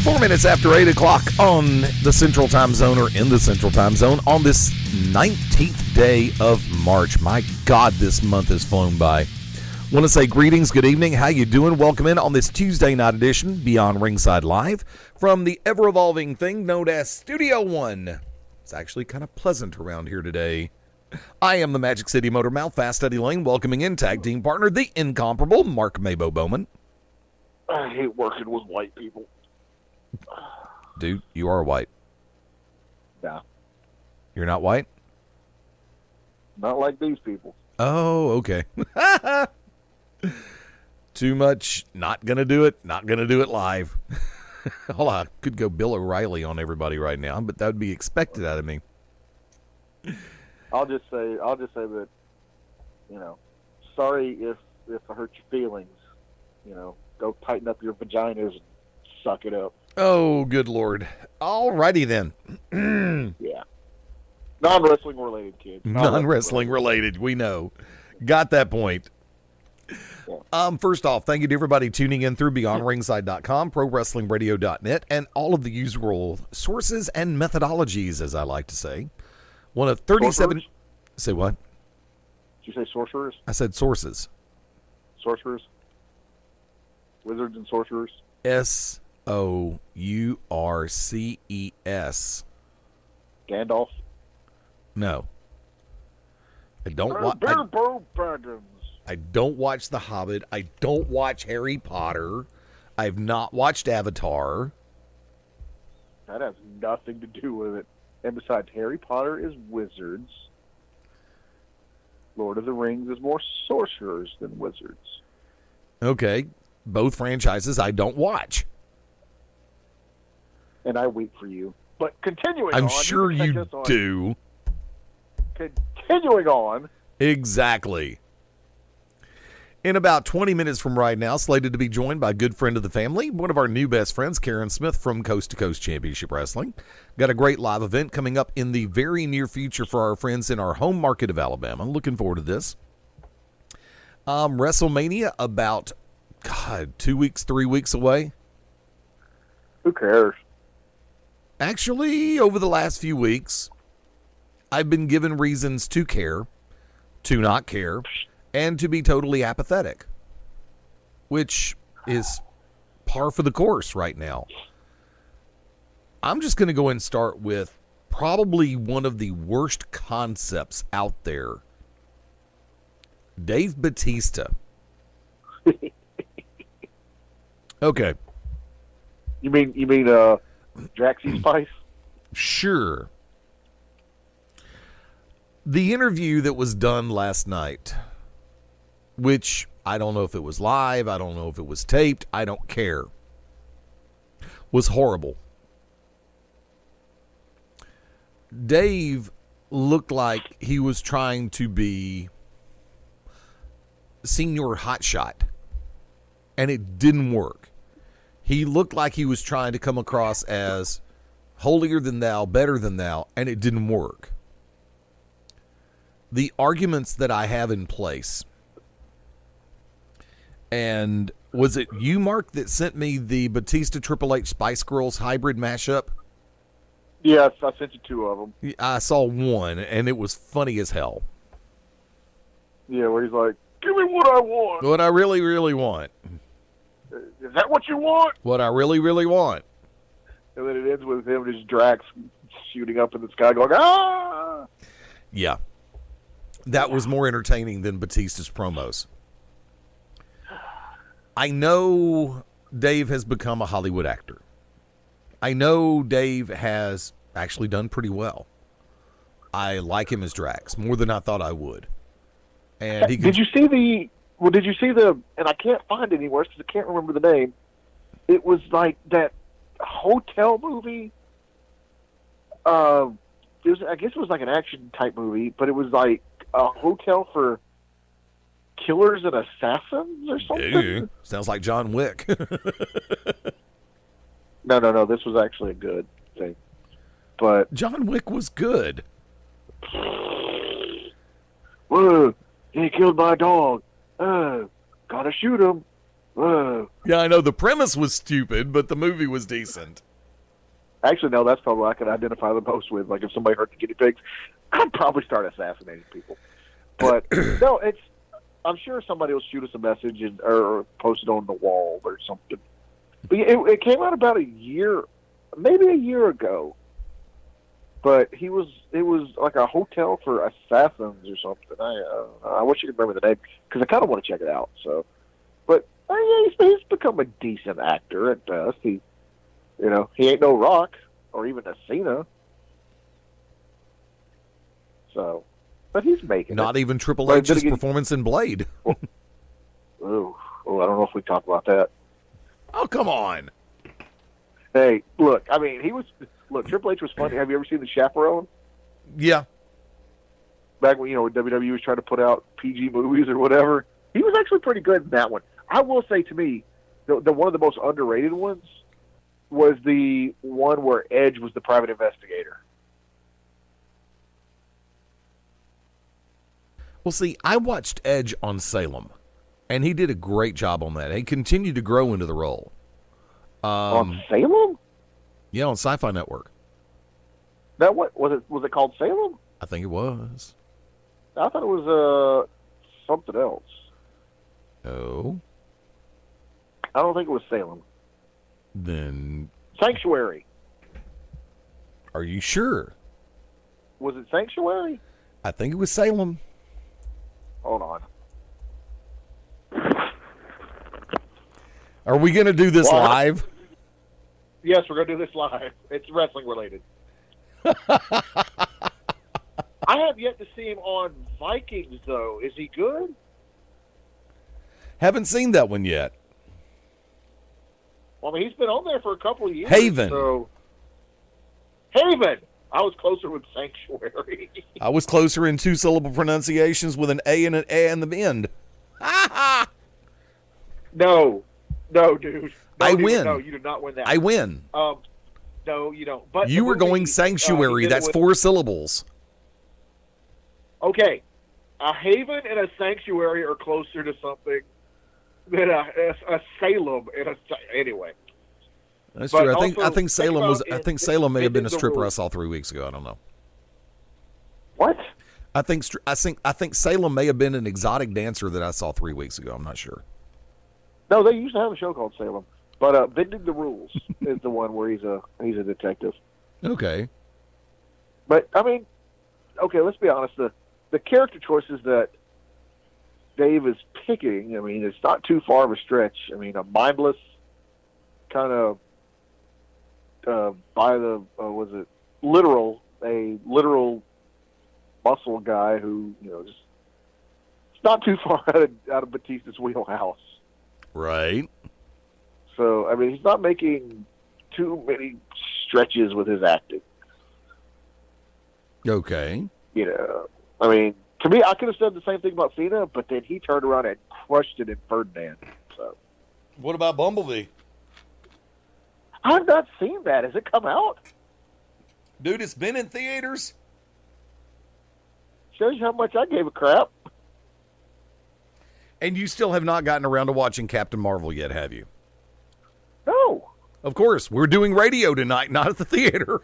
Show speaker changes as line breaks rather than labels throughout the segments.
4 minutes after 8 o'clock on the Central Time Zone, or in the Central Time Zone, on this 19th day of March. My God, this month has flown by. Want to say greetings, good evening, how you doing? Welcome in on this Tuesday night edition, Beyond Ringside Live, from the ever-evolving thing known as Studio One. It's actually kind of pleasant around here today. I am the Magic City Motor Mouth, Fast Eddie Layne, welcoming in tag team partner, the incomparable Mark MaBo Bowman.
I hate working with white people.
Dude, you are white.
Nah.
You're not white?
Not like these people.
Oh, okay. Too much. Not going to do it. Not going to do it live. Hold on. I could go Bill O'Reilly on everybody right now, but that would be expected out of me.
I'll just say that, sorry if I hurt your feelings. Go tighten up your vaginas and suck it up.
Oh, good Lord. Alrighty then.
Yeah. Non-wrestling related, kids.
Non-wrestling related, we know. Got that point.
Yeah.
First off, thank you to everybody tuning in through BeyondRingside.com, ProWrestlingRadio.net, and all of the usual sources and methodologies, as I like to say. One of 37...
Sorcerers?
Say what?
Did you say sorcerers?
I said sources.
Sorcerers? Wizards and sorcerers?
S-O-U-R-C-E-S.
Gandalf?
No. I don't I don't watch The Hobbit. I don't watch Harry Potter. I've not watched Avatar.
That has nothing to do with it. And besides, Harry Potter is wizards. Lord of the Rings is more sorcerers than wizards.
Okay. Both franchises I don't watch.
And I weep for you. But continuing
I'm
on.
sure you do.
Continuing on.
Exactly. In about 20 minutes from right now, slated to be joined by a good friend of the family, one of our new best friends, Karen Smith from Coast to Coast Championship Wrestling. Got a great live event coming up in the very near future for our friends in our home market of Alabama. Looking forward to this. WrestleMania about, 2 weeks, 3 weeks away.
Who cares?
Actually, over the last few weeks, I've been given reasons to care, to not care, and to be totally apathetic, which is par for the course right now. I'm just going to go and start with probably one of the worst concepts out there. Dave Bautista. Okay.
You mean Draxy Spice?
Sure. The interview that was done last night, which I don't know if it was live, I don't know if it was taped, I don't care, was horrible. Dave looked like he was trying to be senior hotshot, and it didn't work. He looked like he was trying to come across as holier than thou, better than thou, and it didn't work. The arguments that I have in place, and was it you, Mark, that sent me the Batista Triple H Spice Girls hybrid mashup?
Yes, I sent you 2 of them.
I saw one, and it was funny as hell.
Yeah, where he's like, give me what I want.
What I really, really want.
Is that what you want?
What I really, really want.
And then it ends with him and his Drax shooting up in the sky going, ah!
Yeah. That was more entertaining than Batista's promos. I know Dave has become a Hollywood actor. I know Dave has actually done pretty well. I like him as Drax more than I thought I would. And he
Did you see the, and I can't find it anywhere because I can't remember the name. It was like that hotel movie. I guess it was like an action type movie, but it was like a hotel for killers and assassins or something.
Ew. Sounds like John Wick.
No. This was actually a good thing. But
John Wick was good.
Whoa, he killed my dog. Gotta shoot him.
Yeah, I know the premise was stupid, but the movie was decent.
Actually, no, that's probably what I could identify the most with. Like, if somebody hurt the guinea pigs, I'd probably start assassinating people. But, no, I'm sure somebody will shoot us a message or post it on the wall or something. But it came out about maybe a year ago. But it was like a hotel for assassins or something. I wish you could remember the name, because I kind of want to check it out. So, but he's become a decent actor at best. He ain't no Rock or even a Cena. So, but he's making
Not
it.
even Triple H's performance in Blade.
I don't know if we talk about that.
Oh, come on.
Hey, look, I mean, Triple H was funny. Have you ever seen The Chaperone?
Yeah.
Back when, WWE was trying to put out PG movies or whatever. He was actually pretty good in that one. I will say, to me, the one of the most underrated ones was the one where Edge was the private investigator.
Well, see, I watched Edge on Salem, and he did a great job on that. He continued to grow into the role.
On Salem?
Yeah, on Sci-Fi Network.
That what was it called Salem?
I think it was.
I thought it was something else.
Oh.
I don't think it was Salem.
Then
Sanctuary.
Are you sure?
Was it Sanctuary?
I think it was Salem.
Hold on.
Are we going to do this live?
Yes, we're going to do this live. It's wrestling related. I have yet to see him on Vikings, though. Is he good?
Haven't seen that one yet.
Well, I mean, he's been on there for a couple of years.
Haven.
Haven. I was closer with Sanctuary.
I was closer in two-syllable pronunciations with an A and an A in the end.
No, dude. No,
I
dude,
win.
No, you did not win that.
I win.
No, you don't. But
you were going Sanctuary. That's 4 syllables.
Okay. A Haven and a Sanctuary are closer to something than a Salem and anyway.
That's
But
true.
also,
I think Salem was. I think Salem may have been a
the
stripper I
rules.
saw 3 weeks ago. I don't know.
What?
I think Salem may have been an exotic dancer that I saw 3 weeks ago. I'm not sure.
No, they used to have a show called Salem. But Bending the Rules is the one where he's a detective.
Okay.
But I mean, okay, let's be honest. The character choices that Dave is picking, I mean, it's not too far of a stretch. I mean, a mindless kind of literal muscle guy who, just it's not too far out of Batista's wheelhouse.
Right.
So, I mean, he's not making too many stretches with his acting.
Okay.
I mean, to me, I could have said the same thing about Cena, but then he turned around and crushed it in Ferdinand. So,
What about Bumblebee?
I've not seen that. Has it come out?
Dude, it's been in theaters.
Shows you how much I gave a crap.
And you still have not gotten around to watching Captain Marvel yet, have you?
No.
Of course. We're doing radio tonight, not at the theater.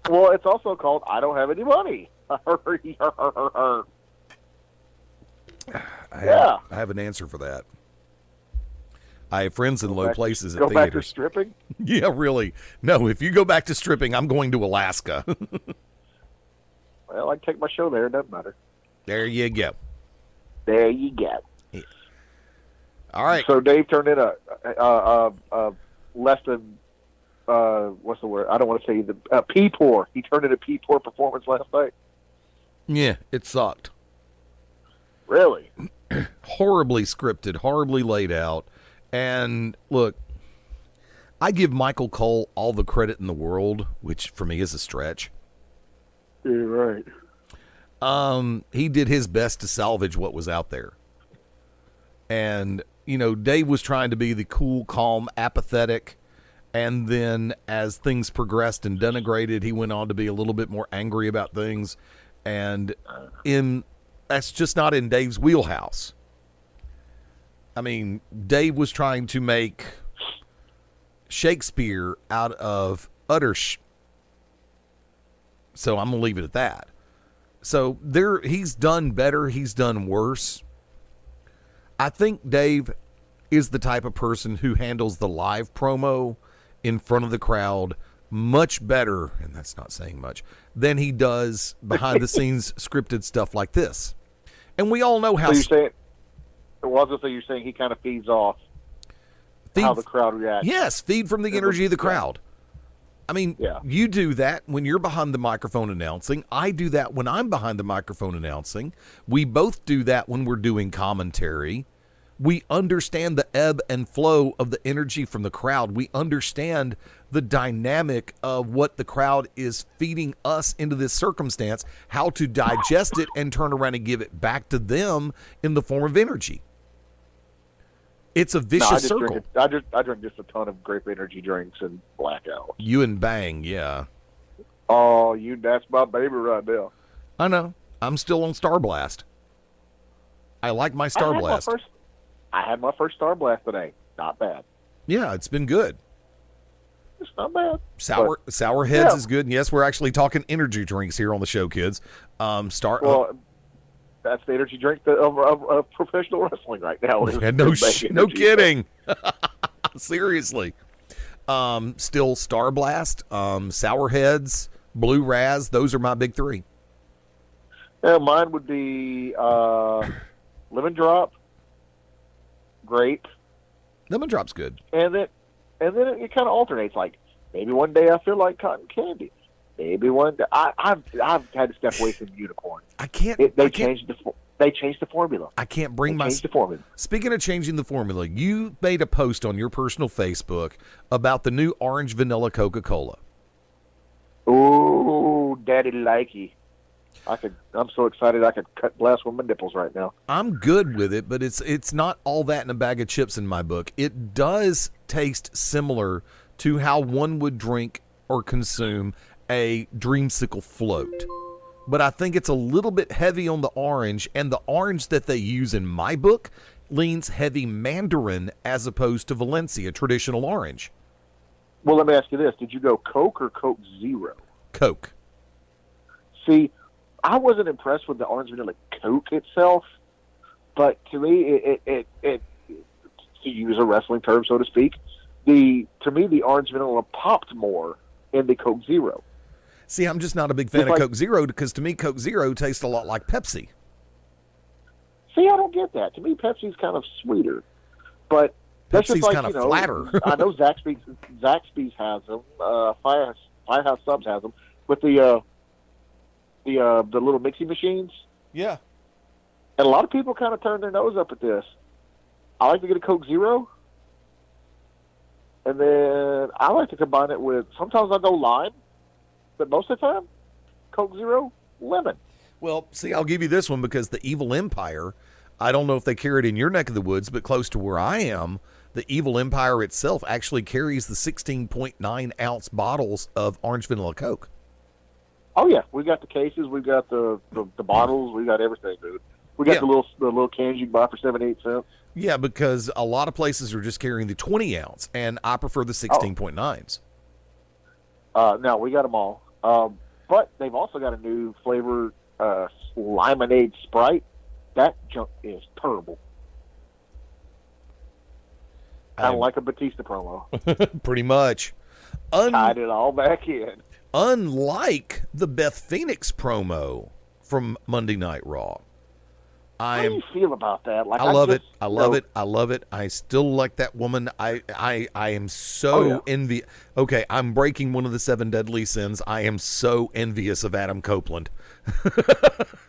Well, it's also called I Don't Have Any Money.
I have an answer for that. I have friends in low places at
Go back to
theaters.
stripping?
Yeah, really. No, if you go back to stripping, I'm going to Alaska.
Well, I can take my show there. It doesn't matter.
There you go.
There you go.
Yeah. All right.
So Dave turned in a less than what's the word? I don't want to say the P-poor. He turned in a P-poor performance last night.
Yeah, it sucked.
Really?
Horribly scripted, horribly laid out. And look, I give Michael Cole all the credit in the world, which for me is a stretch.
You're right.
He did his best to salvage what was out there. And, Dave was trying to be the cool, calm, apathetic. And then as things progressed and denigrated, he went on to be a little bit more angry about things. And that's just not in Dave's wheelhouse. I mean, Dave was trying to make Shakespeare out of utter so I'm going to leave it at that. So he's done better. He's done worse. I think Dave is the type of person who handles the live promo in front of the crowd much better, and that's not saying much, than he does behind the scenes scripted stuff like this. And we all know how.
So you're saying, you're saying he kind of feeds off how the crowd reacts.
Yes, feed from the energy of the crowd. I mean, you do that when you're behind the microphone announcing. I do that when I'm behind the microphone announcing. We both do that when we're doing commentary. We understand the ebb and flow of the energy from the crowd. We understand the dynamic of what the crowd is feeding us into this circumstance, how to digest it and turn around and give it back to them in the form of energy. It's a vicious circle.
I drink just a ton of grape energy drinks and blackout.
You and Bang, yeah.
Oh, that's my baby right there.
I know. I'm still on Star Blast. I like my Star Blast.
I had my first Star Blast today. Not bad.
Yeah, it's been good.
It's not bad.
Sour Heads is good. And yes, we're actually talking energy drinks here on the show, kids.
That's the energy drink of professional wrestling right now.
No kidding. Seriously. Still Star Blast, Sour Heads, Blue Raz. Those are my big three.
Yeah, mine would be Lemon Drop, Grape.
Lemon Drop's good.
And then it kind of alternates. Like maybe one day I feel like cotton candy. Maybe one day I've had to step away from Unicorn. They changed the formula.
I can't bring
the formula.
Speaking of changing the formula, you made a post on your personal Facebook about the new orange vanilla Coca-Cola.
Ooh, daddy likey. I'm so excited I could cut glass with my nipples right now.
I'm good with it, but it's not all that in a bag of chips in my book. It does taste similar to how one would drink or consume a dreamsicle float. But I think it's a little bit heavy on the orange, and the orange that they use in my book leans heavy mandarin as opposed to Valencia, traditional orange.
Well, let me ask you this. Did you go Coke or Coke Zero?
Coke.
See, I wasn't impressed with the orange vanilla Coke itself, but to me, it to use a wrestling term, so to speak, to me the orange vanilla popped more in the Coke Zero.
See, I'm just not a big fan of Coke Zero because to me Coke Zero tastes a lot like Pepsi.
See, I don't get that. To me, Pepsi's kind of sweeter, but that's
Pepsi's
just like,
kind of flatter.
I know Zaxby's has them. Firehouse Subs has them with the little mixing machines.
Yeah.
And a lot of people kind of turn their nose up at this. I like to get a Coke Zero, and then I like to combine it with. Sometimes I go lime. But most of the time, Coke Zero, lemon.
Well, see, I'll give you this one because the Evil Empire, I don't know if they carry it in your neck of the woods, but close to where I am, the Evil Empire itself actually carries the 16.9-ounce bottles of orange vanilla Coke.
Oh, yeah. We got the cases. We got the bottles. We got everything, dude. We got the little cans you can buy for 7-8 cents.
Yeah, because a lot of places are just carrying the 20-ounce, and I prefer the 16.9s.
No, we got them all. But they've also got a new flavor, Limonade Sprite. That junk is terrible. Kind of like a Batista promo.
Pretty much.
Tied it all back in.
Unlike the Beth Phoenix promo from Monday Night Raw.
How do you feel about that? Like,
I love it. I love it. I love it. I still like that woman. I am so envious. Okay, I'm breaking one of the 7 deadly sins. I am so envious of Adam Copeland.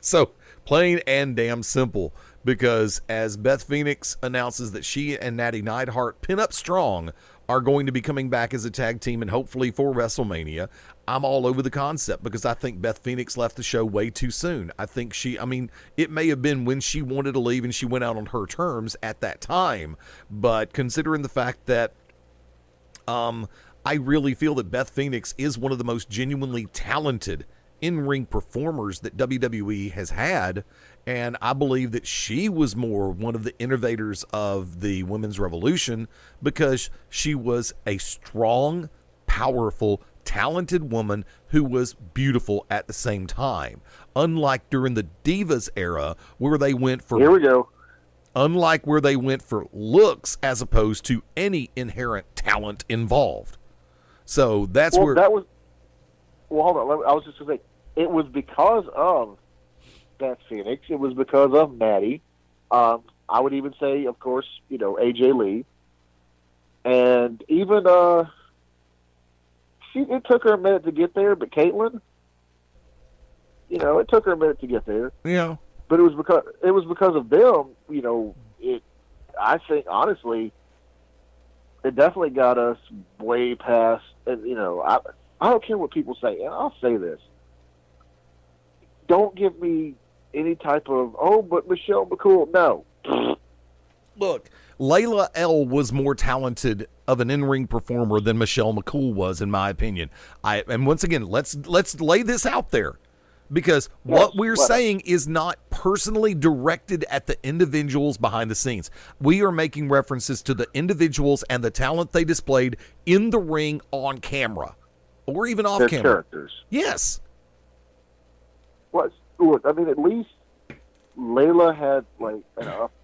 So plain and damn simple. Because as Beth Phoenix announces that she and Natty Neidhart, Pin Up Strong, are going to be coming back as a tag team and hopefully for WrestleMania, I'm all over the concept because I think Beth Phoenix left the show way too soon. I think it may have been when she wanted to leave and she went out on her terms at that time, but considering the fact that I really feel that Beth Phoenix is one of the most genuinely talented in-ring performers that WWE has had, and I believe that she was more one of the innovators of the women's revolution because she was a strong, powerful, talented woman who was beautiful at the same time. Unlike during the Divas era where they went for
Here we go.
Unlike where they went for looks as opposed to any inherent talent involved. So that's where
that was. Well, hold on. I was just going to say, it was because of Beth Phoenix. It was because of Maddie. I would even say, of course, AJ Lee, and even it took her a minute to get there, but Caitlyn, it took her a minute to get there.
Yeah.
But it was because of them. I think honestly, it definitely got us way past. And I don't care what people say, and I'll say this: don't give me any type of but Michelle McCool. No.
Look, Layla L was more talented of an in-ring performer than Michelle McCool was, in my opinion. And once again, let's lay this out there, because what we're saying is not personally directed at the individuals behind the scenes. We are making references to the individuals and the talent they displayed in the ring on camera, or even off camera.
Characters.
Yes.
Well, look, I mean, at least Layla had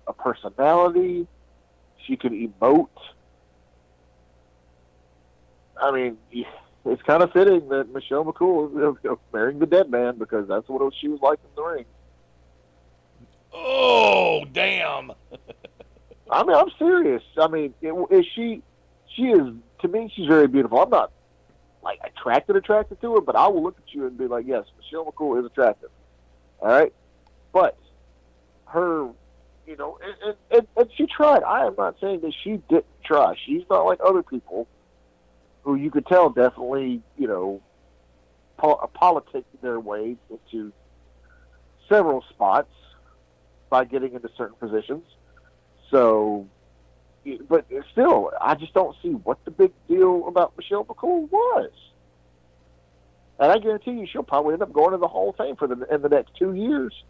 a personality. She could emote. I mean, it's kind of fitting that Michelle McCool is marrying the dead man, because that's what she was like in the ring.
Oh, damn.
I mean, I'm serious. I mean, she is, to me, she's very beautiful. I'm not attracted to her, but I will look at you and be like, yes, Michelle McCool is attractive. All right? But her, and she tried. I am not saying that she didn't try. She's not like other people who you could tell definitely, politic their way into several spots by getting into certain positions. So, but still, I just don't see what the big deal about Michelle McCool was. And I guarantee you, she'll probably end up going to the Hall of Fame in the next 2 years.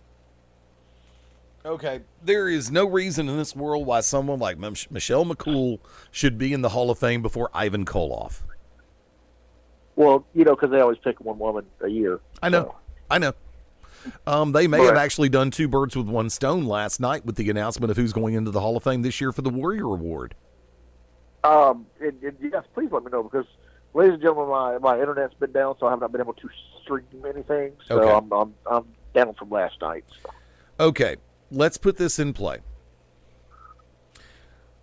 Okay, there is no reason in this world why someone like Michelle McCool should be in the Hall of Fame before Ivan Koloff.
Well, because they always pick one woman a year.
I know. They may have actually done two birds with one stone last night with the announcement of who's going into the Hall of Fame this year for the Warrior Award.
Yes, please let me know, because, ladies and gentlemen, my internet's been down, so I have not been able to stream anything. So okay. I'm down from last night. So.
Okay, let's put this in play.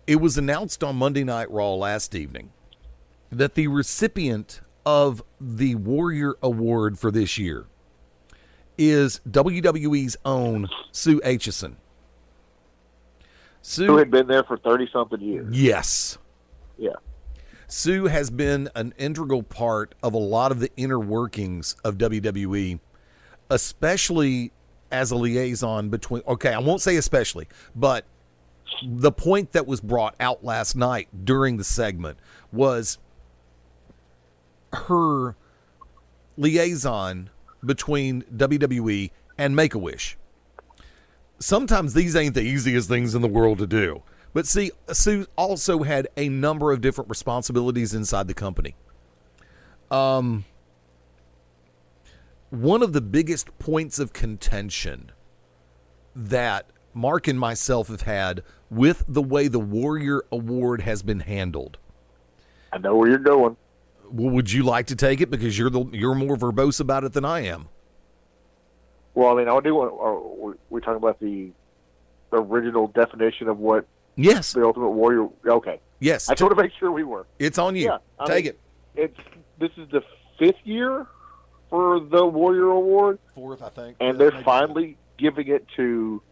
It was announced on Monday Night Raw last evening that the recipient of the Warrior Award for this year is WWE's own Sue Aitchison.
Who had been there for 30-something years.
Yes.
Yeah.
Sue has been an integral part of a lot of the inner workings of WWE, especially as a liaison between, okay, I won't say especially, but the point that was brought out last night during the segment was her liaison between WWE and Make-A-Wish. Sometimes these ain't the easiest things in the world to do. But see, Sue also had a number of different responsibilities inside the company. One of the biggest points of contention that Mark and myself have had with the way the Warrior Award has been handled.
I know where you're going.
Well, would you like to take it, because you're more verbose about it than I am?
Well, I mean, I do want. We're talking about the original definition of what.
Yes.
The Ultimate Warrior. Okay.
Yes.
I just want to make sure we were.
It's on you.
Yeah,
take it.
This is the 5th year for the Warrior Award.
4th, I think.
And they're finally giving it to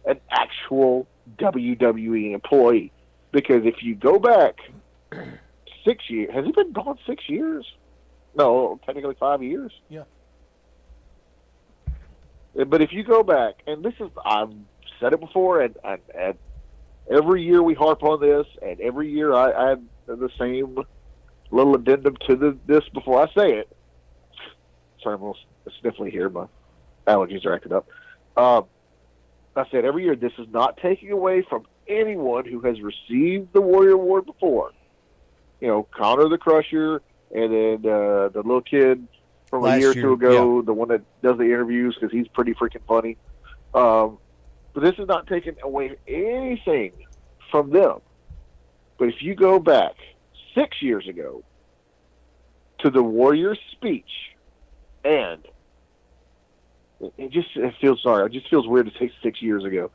an actual WWE employee, because if you go back 6 years, has he been gone 6 years? No, technically 5 years.
Yeah.
But if you go back, and this is, I've said it before, and every year we harp on this, and every year I add the same little addendum to this before I say it. Sorry, I'm a sniffly here. My allergies are acting up. I said every year, this is not taking away from anyone who has received the Warrior Award before. You know, Connor the Crusher, and then the little kid from a year or two ago, the one that does the interviews because he's pretty freaking funny. But this is not taking away anything from them. But if you go back 6 years ago to the Warrior's speech, and it just feels weird to say 6 years ago,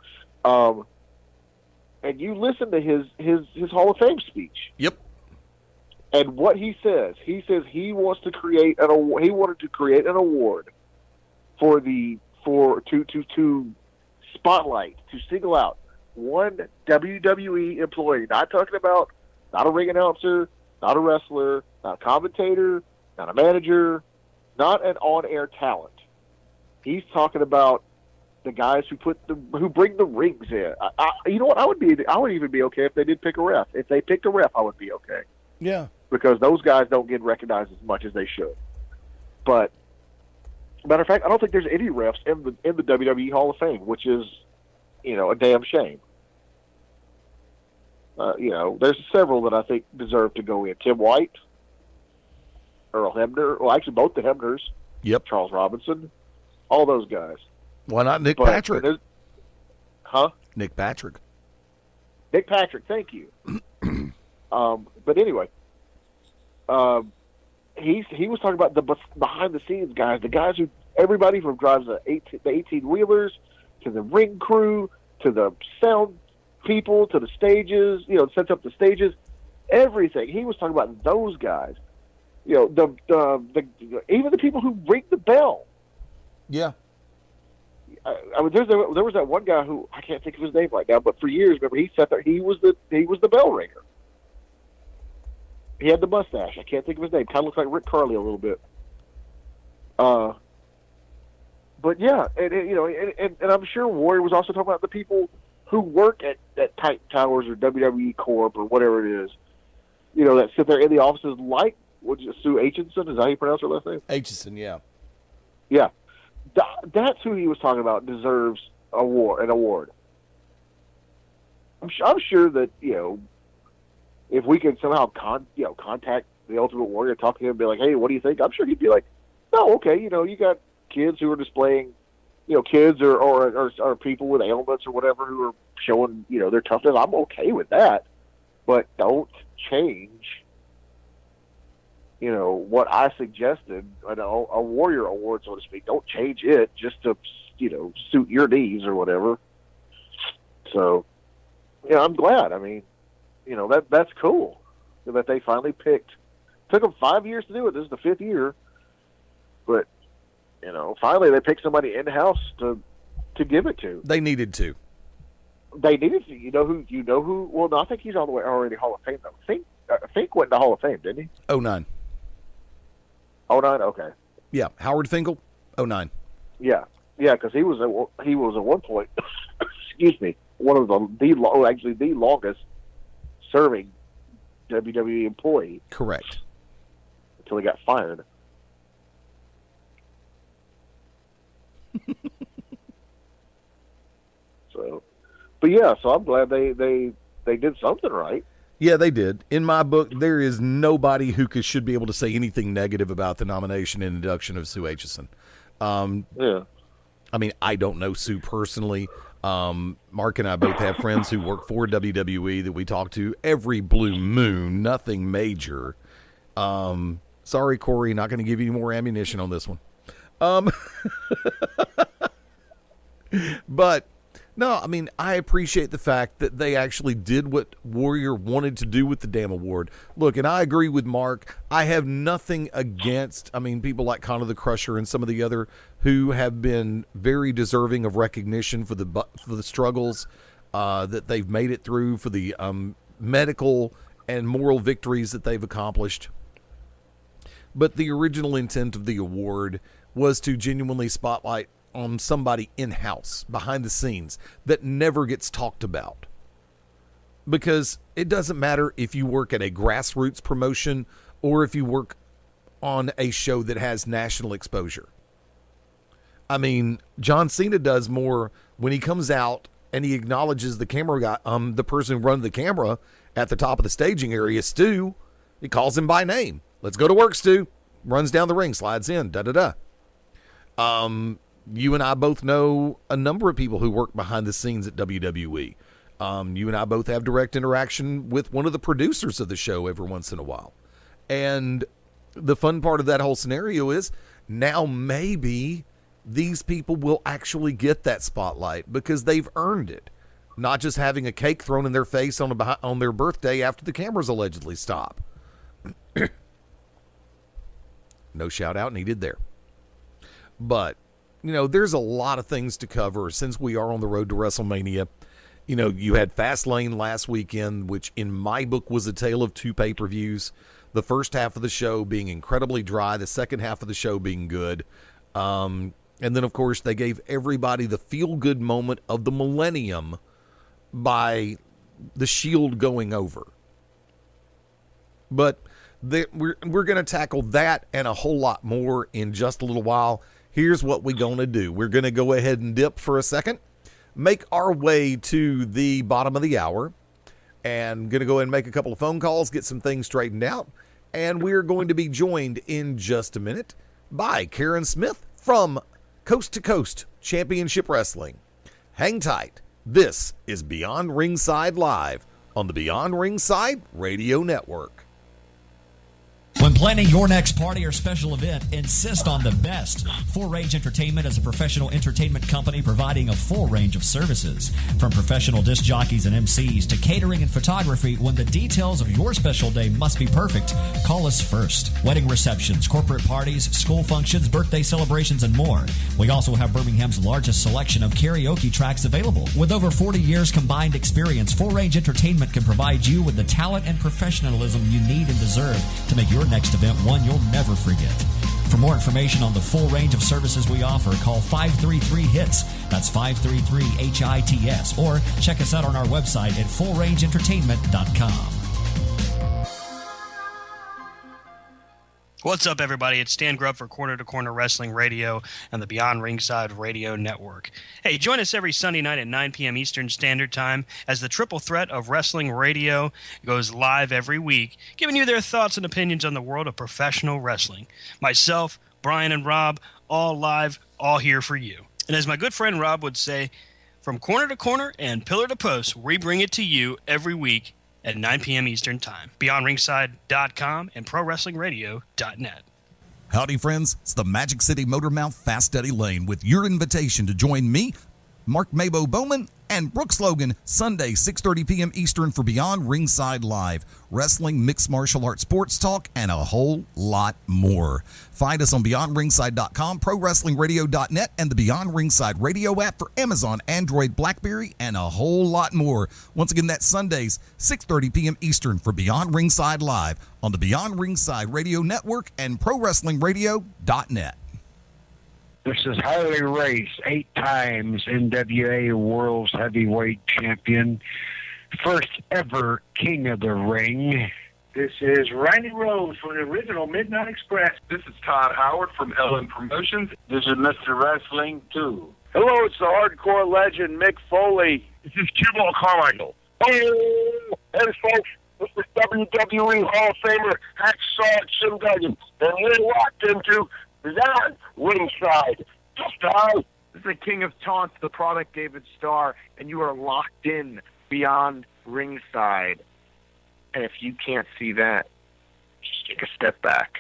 and you listen to his Hall of Fame speech.
Yep.
And what he says he wants to create he wanted to create an award to spotlight, to single out one WWE employee. Not talking about not a ring announcer, not a wrestler, not a commentator, not a manager, not an on-air talent. He's talking about the guys who bring the rings in. You know what? I would even be okay if they did pick a ref. If they picked a ref, I would be okay.
Yeah. Because
those guys don't get recognized as much as they should. But matter of fact, I don't think there's any refs in the WWE Hall of Fame, which is, a damn shame. There's several that I think deserve to go in. Tim White, Earl Hebner. Well, actually, both the Hebners.
Yep.
Charles Robinson. All those guys.
Why not Nick Patrick?
Huh?
Nick Patrick.
Nick Patrick, thank you. But anyway, he was talking about the behind the scenes guys, the guys who everybody from drives the 18 wheelers to the ring crew to the sound people to the stages, sets up the stages, everything. He was talking about those guys. Even the people who ring the bell.
Yeah.
There was that one guy who I can't think of his name right now, but for years, remember, he sat there. He was the bell ringer. He had the mustache. I can't think of his name. Kind of looks like Rick Carly a little bit. But yeah, and I'm sure Warrior was also talking about the people who work at Titan Towers or WWE Corp or whatever it is. That sit there in the offices like Sue Aitchison. Is that how you pronounce her last name?
Aitchison, yeah.
Yeah. That's who he was talking about deserves an award. I'm sure that if we could somehow contact the Ultimate Warrior, talk to him, and be like, hey, what do you think? I'm sure he'd be like, no, okay, you got kids who are displaying, kids or people with ailments or whatever who are showing their toughness. I'm okay with that, but don't change what I suggested, a Warrior Award, so to speak. Don't change it just to, suit your needs or whatever. So, I'm glad. I mean, that's cool that they finally picked. Took them 5 years to do it. This is the 5th year. But, finally they picked somebody in-house to give it to.
They needed to.
They needed to. You know who? Well, no, I think he's all the way already Hall of Fame, though. Fink went to Hall of Fame, didn't he?
2009.
2009, okay.
Yeah, Howard Finkel, 2009.
Yeah, because he was at one point, excuse me, one of the longest serving WWE employee.
Correct.
Until he got fired. So I'm glad they did something right.
Yeah, they did. In my book, there is nobody who should be able to say anything negative about the nomination and induction of Sue Aitchison.
Yeah.
I mean, I don't know Sue personally. Mark and I both have friends who work for WWE that we talk to every blue moon, nothing major. Sorry, Corey, not going to give you any more ammunition on this one. But no, I mean, I appreciate the fact that they actually did what Warrior wanted to do with the damn award. Look, and I agree with Mark. I have nothing against, people like Connor the Crusher and some of the other who have been very deserving of recognition for the struggles that they've made it through, for the medical and moral victories that they've accomplished. But the original intent of the award was to genuinely spotlight on somebody in-house, behind the scenes, that never gets talked about. Because it doesn't matter if you work at a grassroots promotion or if you work on a show that has national exposure. I mean, John Cena does more when he comes out and he acknowledges the camera guy, the person who runs the camera at the top of the staging area, Stu. He calls him by name. Let's go to work, Stu. Runs down the ring, slides in, da-da-da. You and I both know a number of people who work behind the scenes at WWE. You and I both have direct interaction with one of the producers of the show every once in a while. And the fun part of that whole scenario is now maybe these people will actually get that spotlight because they've earned it. Not just having a cake thrown in their face on their birthday after the cameras allegedly stop. No shout out needed there. But, there's a lot of things to cover since we are on the road to WrestleMania. You had Fastlane last weekend, which in my book was a tale of two pay-per-views. The first half of the show being incredibly dry, the second half of the show being good. And then, of course, they gave everybody the feel-good moment of the millennium by the Shield going over. But we're going to tackle that and a whole lot more in just a little while. Here's what we're going to do. We're going to go ahead and dip for a second, make our way to the bottom of the hour, and going to go ahead and make a couple of phone calls, get some things straightened out, and we're going to be joined in just a minute by Karen Smith from Coast to Coast Championship Wrestling. Hang tight. This is Beyond Ringside Live on the Beyond Ringside Radio Network.
When planning your next party or special event, insist on the best. Full Range Entertainment is a professional entertainment company providing a full range of services. From professional disc jockeys and MCs to catering and photography, when the details of your special day must be perfect, call us first. Wedding receptions, corporate parties, school functions, birthday celebrations, and more. We also have Birmingham's largest selection of karaoke tracks available. With over 40 years combined experience, Full Range Entertainment can provide you with the talent and professionalism you need and deserve to make your next event one you'll never forget. For more information on the full range of services we offer, call 533-HITS. That's 533-HITS. Or check us out on our website at fullrangeentertainment.com.
What's up, everybody? It's Stan Grubb for Corner to Corner Wrestling Radio and the Beyond Ringside Radio Network. Hey, join us every Sunday night at 9 p.m. Eastern Standard Time as the triple threat of wrestling radio goes live every week, giving you their thoughts and opinions on the world of professional wrestling. Myself, Brian, and Rob, all live, all here for you. And as my good friend Rob would say, from corner to corner and pillar to post, we bring it to you every week at 9 p.m. Eastern Time. BeyondRingside.com and ProWrestlingRadio.net.
Howdy, friends. It's the Magic City Motor Mouth Fast Eddie Layne with your invitation to join me, Mark MaBo Bowman, and Brooks Logan Sunday, 6:30 p.m. Eastern for Beyond Ringside Live. Wrestling, mixed martial arts, sports talk, and a whole lot more. Find us on BeyondRingside.com, ProWrestlingRadio.net, and the Beyond Ringside Radio app for Amazon, Android, BlackBerry, and a whole lot more. Once again, that's Sundays, 6:30 p.m. Eastern for Beyond Ringside Live on the Beyond Ringside Radio Network and ProWrestlingRadio.net.
This is Harley Race, 8 times NWA World's Heavyweight Champion, first ever King of the Ring.
This is Randy Rose from the original Midnight Express.
This is Todd Howard from Ellen Promotions.
This is Mr. Wrestling 2.
Hello, it's the hardcore legend, Mick Foley.
This is Cubo Carmichael.
Hey, folks, this is WWE Hall of Famer Hacksaw Jim Duggan, and you're locked into Beyond Ringside.
This is the King of Taunts, the product David Starr, and you are locked in Beyond Ringside. And if you can't see that, just take a step back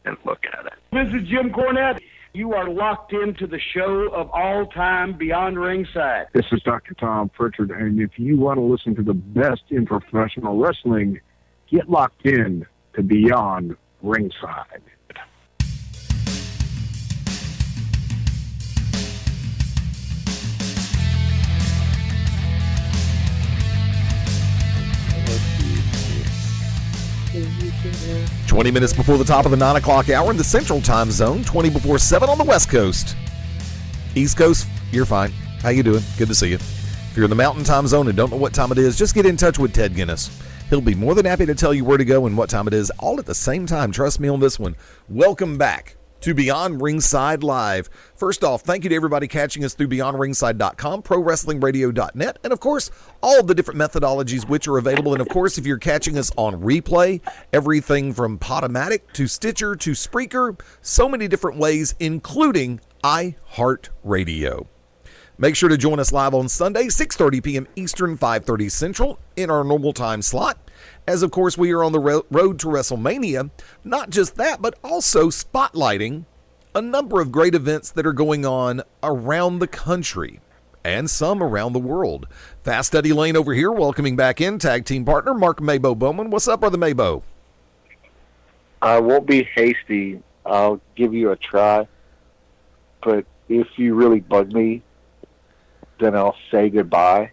and look at it.
This is Jim Cornette. You are locked into the show of all time, Beyond Ringside.
This is Dr. Tom Pritchard, and if you want to listen to the best in professional wrestling, get locked in to Beyond Ringside.
Yeah. 20 minutes before the top of the 9 o'clock hour in the Central Time Zone, 20 before 7 on the West Coast. East Coast, you're fine. How you doing? Good to see you. If you're in the Mountain Time Zone and don't know what time it is, just get in touch with Ted Guinness. He'll be more than happy to tell you where to go and what time it is, all at the same time. Trust me on this one. Welcome back to Beyond Ringside Live. First off, thank you to everybody catching us through BeyondRingside.com, ProWrestlingRadio.net, and of course, all the different methodologies which are available. And of course, if you're catching us on replay, everything from Podomatic to Stitcher to Spreaker, so many different ways, including iHeartRadio. Make sure to join us live on Sunday, 6:30 p.m. Eastern, 5:30 Central, in our normal time slot. As, of course, we are on the road to WrestleMania. Not just that, but also spotlighting a number of great events that are going on around the country and some around the world. Fast Eddie Layne over here, welcoming back in tag team partner Mark MaBo Bowman. What's up, brother MaBo?
I won't be hasty. I'll give you a try. But if you really bug me, then I'll say goodbye.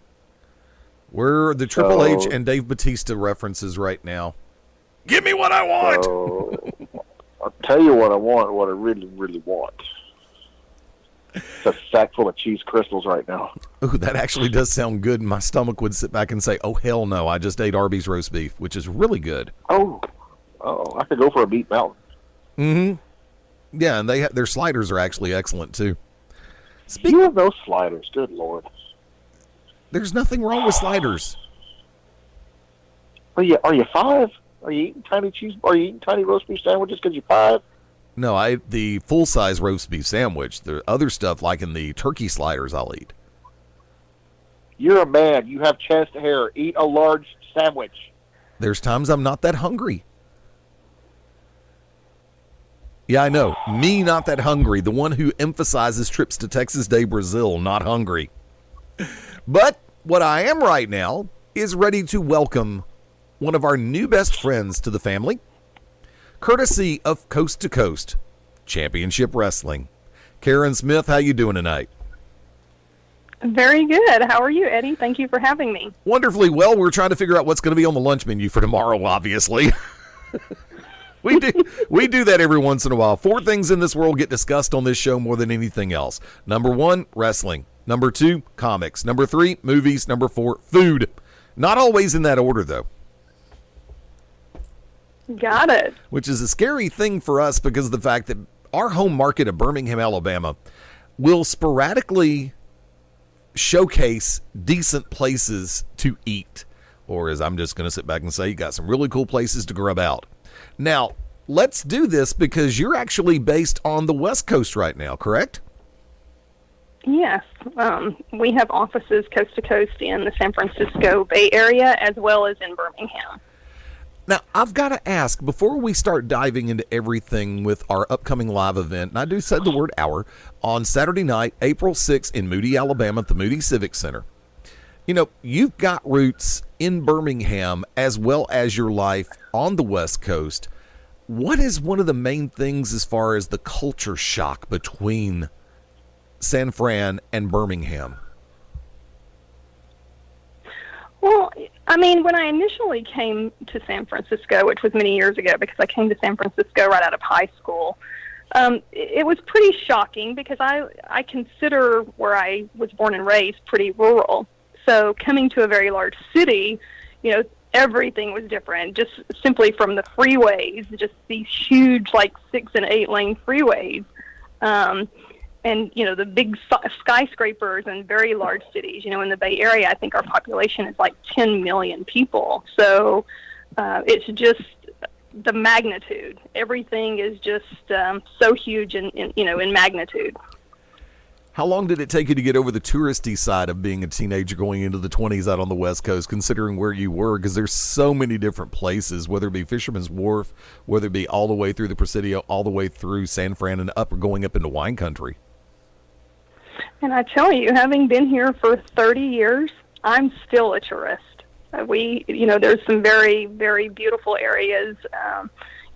We're the Triple H and Dave Bautista references right now. Give me what I want!
I'll tell you what I want, what I really, really want. It's a sack full of cheese crystals right now.
Ooh, that actually does sound good. My stomach would sit back and say, oh, hell no, I just ate Arby's roast beef, which is really good.
Oh, I could go for a Meat Mountain.
Mm-hmm. Yeah, and their sliders are actually excellent, too.
You have those sliders, good Lord.
There's nothing wrong with sliders.
Are you 5? Are you eating tiny cheese? Are you eating tiny roast beef sandwiches because you're 5?
No, I ate the full-size roast beef sandwich. The other stuff, like in the turkey sliders, I'll eat.
You're a man. You have chest hair. Eat a large sandwich.
There's times I'm not that hungry. Yeah, I know. Me, not that hungry. The one who emphasizes trips to Texas Day, Brazil, not hungry. But what I am right now is ready to welcome one of our new best friends to the family, courtesy of Coast to Coast Championship Wrestling. Karen Smith, how you doing tonight?
Very good. How are you, Eddie? Thank you for having me.
Wonderfully well. We're trying to figure out what's going to be on the lunch menu for tomorrow, obviously. We do that every once in a while. 4 things in this world get discussed on this show more than anything else. Number 1, wrestling. Number 2, comics. Number 3, movies. Number 4, food. Not always in that order, though.
Got it.
Which is a scary thing for us because of the fact that our home market of Birmingham, Alabama, will sporadically showcase decent places to eat. Or as I'm just going to sit back and say, you got some really cool places to grub out. Now, let's do this because you're actually based on the West Coast right now, correct?
Yes. We have offices coast to coast in the San Francisco Bay Area as well as in Birmingham.
Now, I've got to ask, before we start diving into everything with our upcoming live event, and I do say the word hour, on Saturday night, April 6th in Moody, Alabama at the Moody Civic Center. You know, you've got roots in Birmingham as well as your life on the West Coast. What is one of the main things as far as the culture shock between San Fran and Birmingham?
Well, I mean, when I initially came to San Francisco, which was many years ago because I came to San Francisco right out of high school, it was pretty shocking because I consider where I was born and raised pretty rural. So coming to a very large city, you know, everything was different, just simply from the freeways, just these huge, like 6 and 8 lane freeways. And, you know, the big skyscrapers and very large cities. You know, in the Bay Area, I think our population is like 10 million people. So it's just the magnitude. Everything is just so huge in magnitude.
How long did it take you to get over the touristy side of being a teenager going into the 20s out on the West Coast, considering where you were? Because there's so many different places, whether it be Fisherman's Wharf, whether it be all the way through the Presidio, all the way through San Fran and going up into wine country.
And I tell you, having been here for 30 years, I'm still a tourist. There's some very, very beautiful areas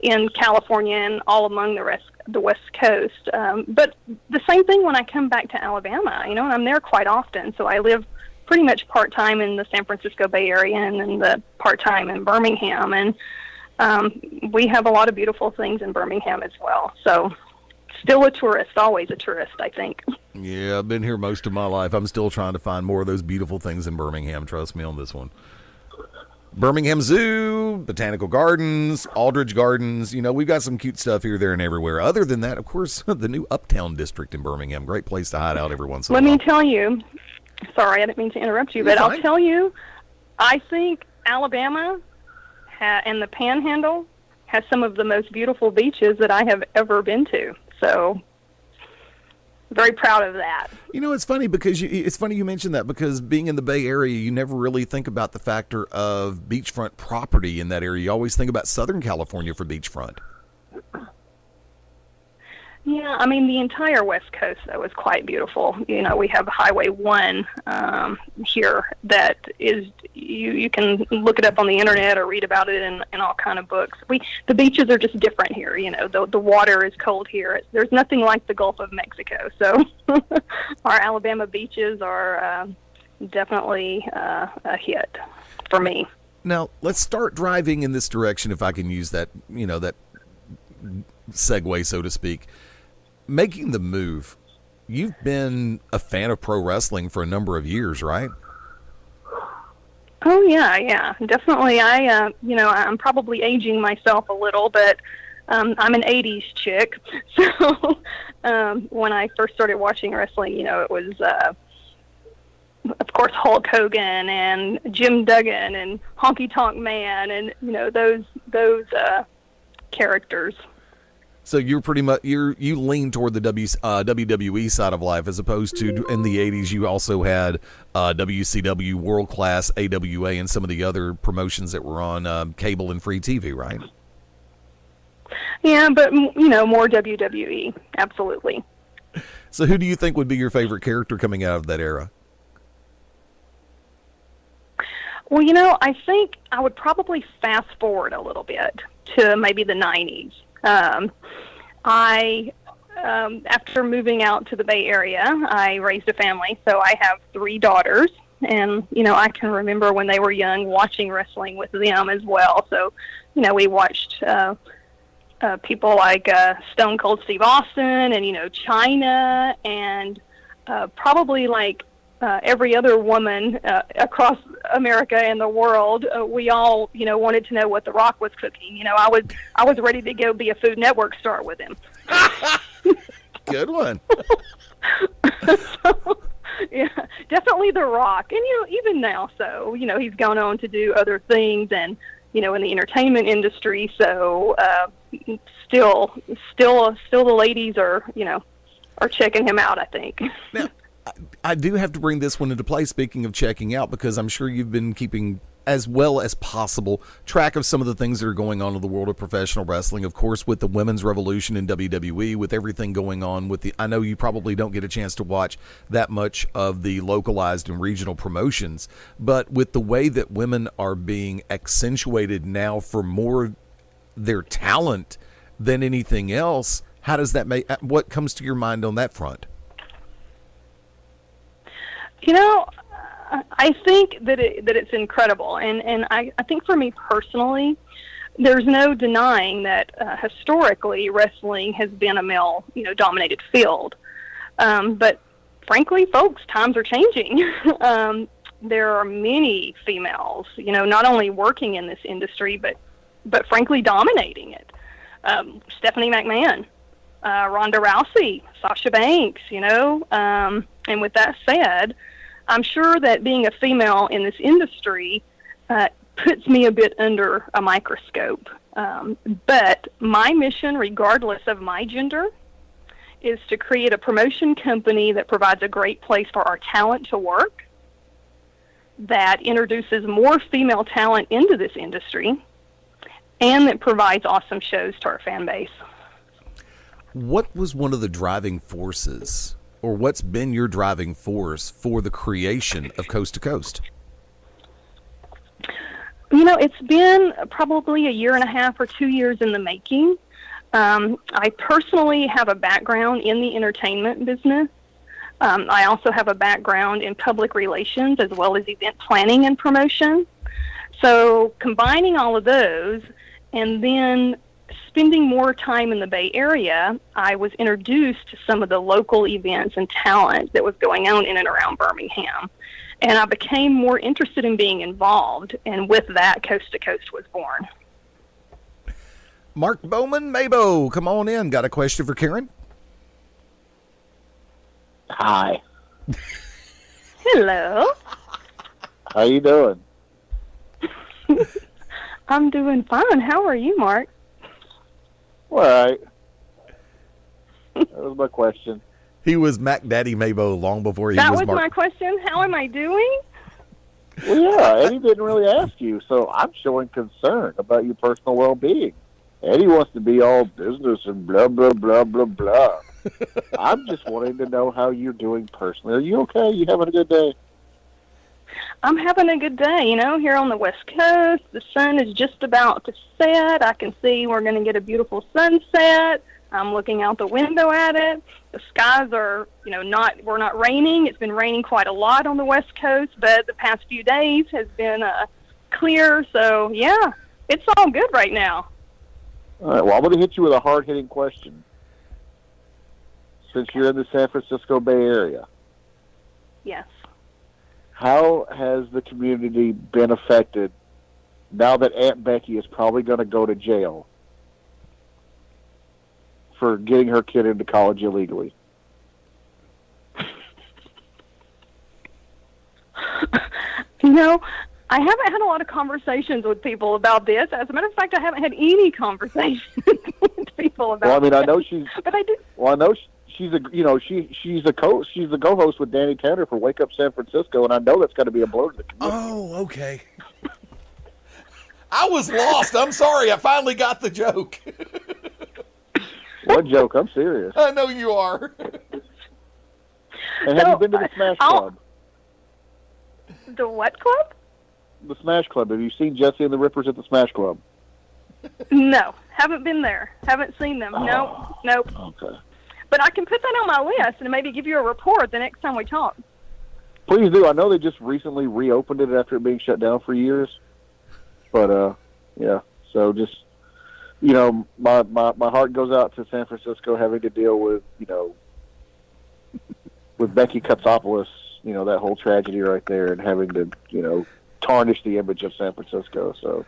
in California and all among the West Coast. But the same thing when I come back to Alabama, you know, and I'm there quite often. So I live pretty much part-time in the San Francisco Bay Area and then the part-time in Birmingham. And we have a lot of beautiful things in Birmingham as well. So still a tourist, always a tourist, I think.
Yeah, I've been here most of my life. I'm still trying to find more of those beautiful things in Birmingham. Trust me on this one. Birmingham Zoo, Botanical Gardens, Aldridge Gardens. We've got some cute stuff here, there, and everywhere. Other than that, of course, the new Uptown District in Birmingham. Great place to hide out every once in a while.
Let me tell you, sorry, I didn't mean to interrupt you, but I'll tell you, I think Alabama and the Panhandle has some of the most beautiful beaches that I have ever been to. So, very proud of that.
It's funny because you mentioned that, because being in the Bay Area, you never really think about the factor of beachfront property in that area. You always think about Southern California for beachfront.
Yeah, I mean, the entire West Coast, though, is quite beautiful. We have Highway 1 here that is, you can look it up on the internet or read about it in all kind of books. The beaches are just different here. The water is cold here. There's nothing like the Gulf of Mexico. So our Alabama beaches are definitely a hit for me.
Now, let's start driving in this direction, if I can use that, that segue, so to speak. Making the move, you've been a fan of pro wrestling for a number of years, right?
Oh yeah, definitely. I'm probably aging myself a little, but I'm an '80s chick. So when I first started watching wrestling, it was, of course, Hulk Hogan and Jim Duggan and Honky Tonk Man, and those characters.
So you're pretty much you lean toward the WWE side of life, as opposed to in the 80s you also had WCW, World Class, AWA, and some of the other promotions that were on cable and free TV, right?
Yeah, but more WWE, absolutely.
So who do you think would be your favorite character coming out of that era?
Well, I think I would probably fast forward a little bit to maybe the 90s. After moving out to the Bay Area, I raised a family, so I have 3 daughters, and, I can remember when they were young watching wrestling with them as well. So, we watched people like Stone Cold Steve Austin and, Chyna, and probably like every other woman across America and the world, we all, wanted to know what The Rock was cooking. I was ready to go be a Food Network star with him.
Good one.
So, yeah, definitely The Rock. And, even now, so, he's gone on to do other things and, in the entertainment industry. So, still the ladies are checking him out, I think.
Now, I do have to bring this one into play, speaking of checking out, because I'm sure you've been keeping, as well as possible, track of some of the things that are going on in the world of professional wrestling. Of course, with the women's revolution in WWE, with everything going on with I know you probably don't get a chance to watch that much of the localized and regional promotions, but with the way that women are being accentuated now for more their talent than anything else, how does that what comes to your mind on that front?
I think that it's incredible, and I think for me personally, there's no denying that historically wrestling has been a male, dominated field. But frankly, folks, times are changing. There are many females, not only working in this industry, but frankly dominating it. Stephanie McMahon, Ronda Rousey, Sasha Banks, and with that said, I'm sure that being a female in this industry puts me a bit under a microscope. But my mission, regardless of my gender, is to create a promotion company that provides a great place for our talent to work, that introduces more female talent into this industry, and that provides awesome shows to our fan base.
What was one of the driving forces, or what's been your driving force for the creation of Coast to Coast?
It's been probably a year and a half or 2 years in the making. I personally have a background in the entertainment business. I also have a background in public relations as well as event planning and promotion. So combining all of those and then spending more time in the Bay Area, I was introduced to some of the local events and talent that was going on in and around Birmingham. And I became more interested in being involved, and with that, Coast to Coast was born.
Mark Bowman, MaBo, come on in. Got a question for Karen?
Hi.
Hello.
How you doing?
I'm doing fine. How are you, Mark?
All right. That was my question.
He was Mac Daddy MaBo long before he
That
was
was
Mark.
my question. How am I doing?
Well, yeah, Eddie didn't really ask you, so I'm showing concern about your personal well-being. Eddie wants to be all business and blah, blah, blah, blah, blah. I'm just wanting to know how you're doing personally. Are you okay? You having a good day?
I'm having a good day, here on the West Coast. The sun is just about to set. I can see we're going to get a beautiful sunset. I'm looking out the window at it. The skies are, we're not raining. It's been raining quite a lot on the West Coast, but the past few days has been clear. So, yeah, it's all good right now.
All right, well, I'm going to hit you with a hard-hitting question. Since you're in the San Francisco Bay Area.
Yes.
How has the community been affected now that Aunt Becky is probably going to go to jail for getting her kid into college illegally?
I haven't had a lot of conversations with people about this. As a matter of fact, I haven't had any conversations with people about.
Well, I mean,
this.
I know she's.
But I do.
Well, I know she's she's the co-host with Danny Tanner for Wake Up San Francisco, and I know that's got to be a blow to the community.
Oh, okay. I was lost. I'm sorry. I finally got the joke.
What joke? I'm serious.
I know you are.
And have you been to the Smash Club?
The what club?
The Smash Club. Have you seen Jesse and the Rippers at the Smash Club?
No, haven't been there. Haven't seen them. Nope.
Okay.
But I can put that on my list and maybe give you a report the next time we talk.
Please do. I know they just recently reopened it after it being shut down for years. But, yeah. So just, my heart goes out to San Francisco having to deal with, with Becky Katsopoulos, that whole tragedy right there, and having to, tarnish the image of San Francisco. So,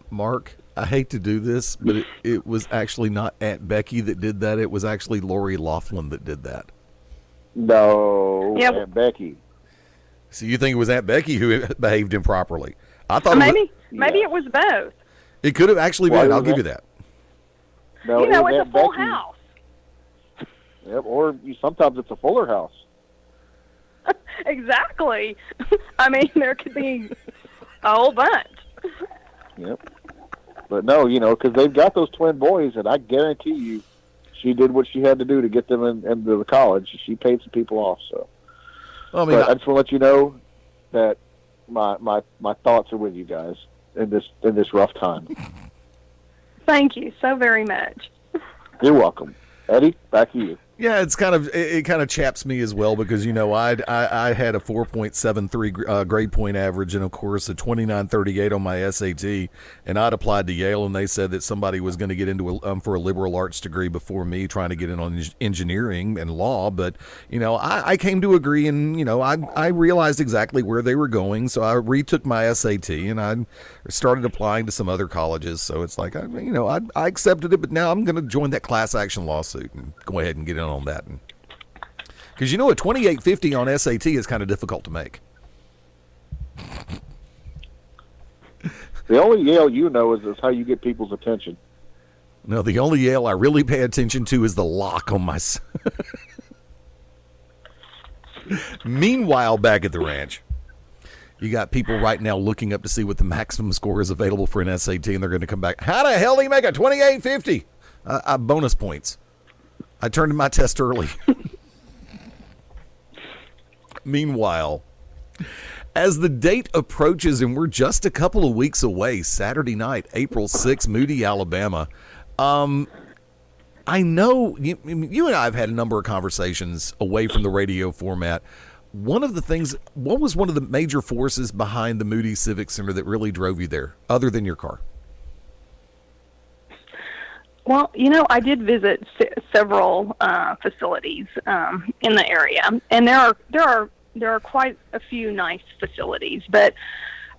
Mark, I hate to do this, but it was actually not Aunt Becky that did that. It was actually Lori Loughlin that did that.
No, Aunt Becky.
So you think it was Aunt Becky who behaved improperly? I thought
maybe it was both.
It could have actually been. I'll give you that.
No,
it's a full house.
Yep, or sometimes it's a fuller house.
Exactly. I mean, there could be a whole bunch.
Yep. But no, because they've got those twin boys, and I guarantee you she did what she had to do to get them into the college. She paid some people off. So, I just want to let you know that my thoughts are with you guys in this rough time.
Thank you so very much.
You're welcome. Eddie, back to you.
Yeah, it kind of chaps me as well because I had a 4.73 grade point average and of course a 29.38 on my SAT, and I'd applied to Yale and they said that somebody was going to get into for a liberal arts degree before me, trying to get in on engineering and law, but I came to agree, and I realized exactly where they were going, so I retook my SAT and I started applying to some other colleges. So it's like I accepted it, but now I'm going to join that class action lawsuit and go ahead and get in on that, because a 2850 on SAT is kind of difficult to make.
The only Yale is how you get people's attention.
No, the only Yale I really pay attention to is the lock on my. Meanwhile, back at the ranch, you got people right now looking up to see what the maximum score is available for an SAT, and they're going to come back. How the hell do you make a 2850? Bonus points. I turned in my test early. Meanwhile, as the date approaches, and we're just a couple of weeks away, Saturday night, April 6th, Moody, Alabama. I know you and I have had a number of conversations away from the radio format. What was one of the major forces behind the Moody Civic Center that really drove you there, other than your car?
Well, I did visit several facilities in the area, and there are there are quite a few nice facilities. But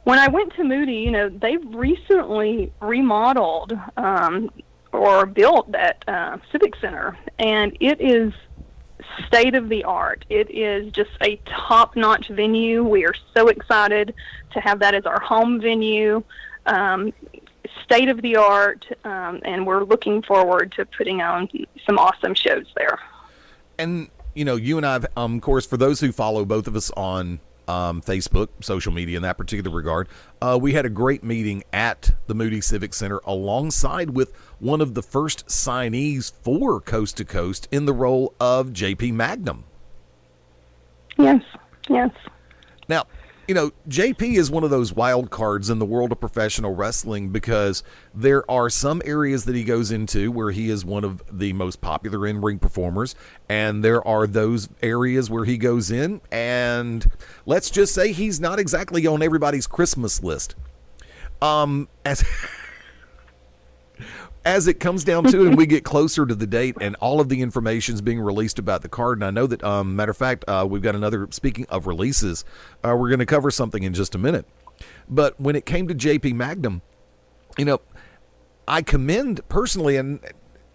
when I went to Moody, they've recently remodeled or built that Civic Center, and it is state of the art. It is just a top-notch venue. We are so excited to have that as our home venue. State of the art, and we're looking forward to putting on some awesome shows there.
And you and I have, of course, for those who follow both of us on Facebook, social media in that particular regard, we had a great meeting at the Moody Civic Center alongside with one of the first signees for Coast to Coast in the role of JP Magnum.
Yes.
Now, JP is one of those wild cards in the world of professional wrestling because there are some areas that he goes into where he is one of the most popular in-ring performers, and there are those areas where he goes in and let's just say he's not exactly on everybody's Christmas list. As it comes down to it and we get closer to the date and all of the information is being released about the card, and I know that, matter of fact, we've got another, speaking of releases, we're going to cover something in just a minute. But when it came to JP Magnum, I commend personally, and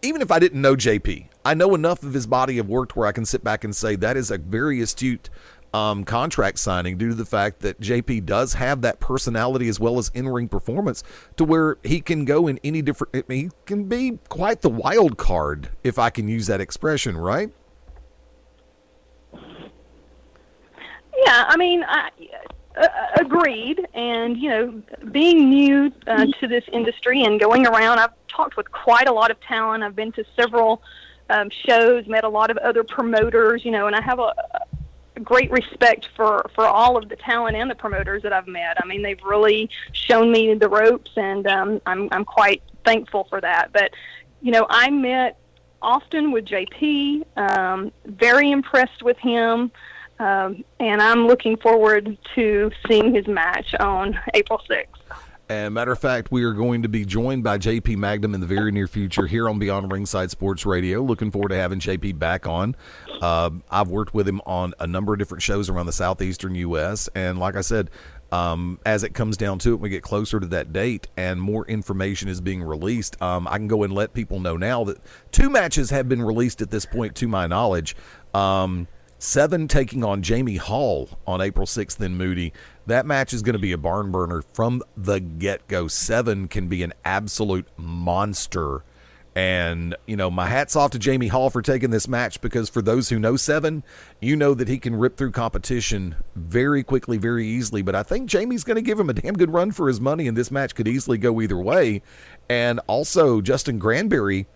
even if I didn't know JP, I know enough of his body of work where I can sit back and say that is a very astute contract signing due to the fact that JP does have that personality as well as in-ring performance to where he can go in any different, he can be quite the wild card, if I can use that expression, right?
Yeah, I mean, agreed. And, being new to this industry and going around, I've talked with quite a lot of talent. I've been to several shows, met a lot of other promoters, and I have a great respect for all of the talent and the promoters that I've met. I mean, they've really shown me the ropes, and I'm quite thankful for that. But, I met often with JP, very impressed with him, and I'm looking forward to seeing his match on April 6th.
And matter of fact, we are going to be joined by JP Magnum in the very near future here on Beyond Ringside Sports Radio. Looking forward to having JP back on. I've worked with him on a number of different shows around the southeastern U.S. And like I said, as it comes down to it, we get closer to that date and more information is being released. I can go and let people know now that 2 matches have been released at this point, to my knowledge. Seven taking on Jamie Hall on April 6th in Moody. That match is going to be a barn burner from the get-go. Seven can be an absolute monster. And, my hat's off to Jamie Hall for taking this match, because for those who know Seven, you know that he can rip through competition very quickly, very easily. But I think Jamie's going to give him a damn good run for his money, and this match could easily go either way. And also, Justin Granberry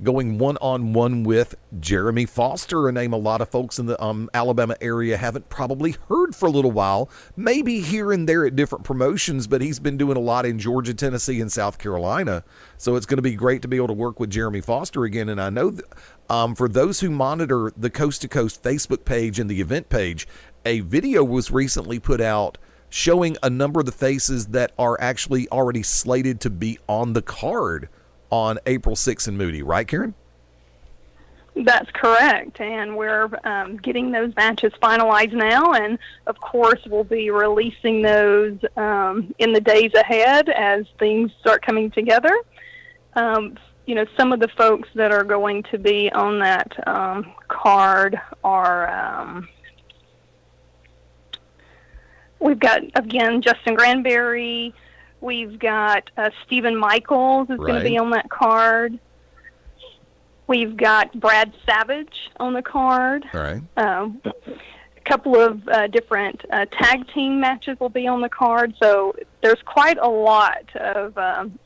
going one-on-one with Jeremy Foster, a name a lot of folks in the Alabama area haven't probably heard for a little while, maybe here and there at different promotions, but he's been doing a lot in Georgia, Tennessee, and South Carolina. So it's going to be great to be able to work with Jeremy Foster again. And I know that, for those who monitor the Coast to Coast Facebook page and the event page, a video was recently put out showing a number of the faces that are actually already slated to be on the card on April 6th in Moody, right, Karen?
That's correct, and we're getting those matches finalized now, and of course we'll be releasing those in the days ahead as things start coming together. Some of the folks that are going to be on that card are, we've got, again, Justin Granberry. We've got Stephen Michaels is going to be on that card. We've got Brad Savage on the card.
All right.
A couple of different tag team matches will be on the card. So there's quite a lot of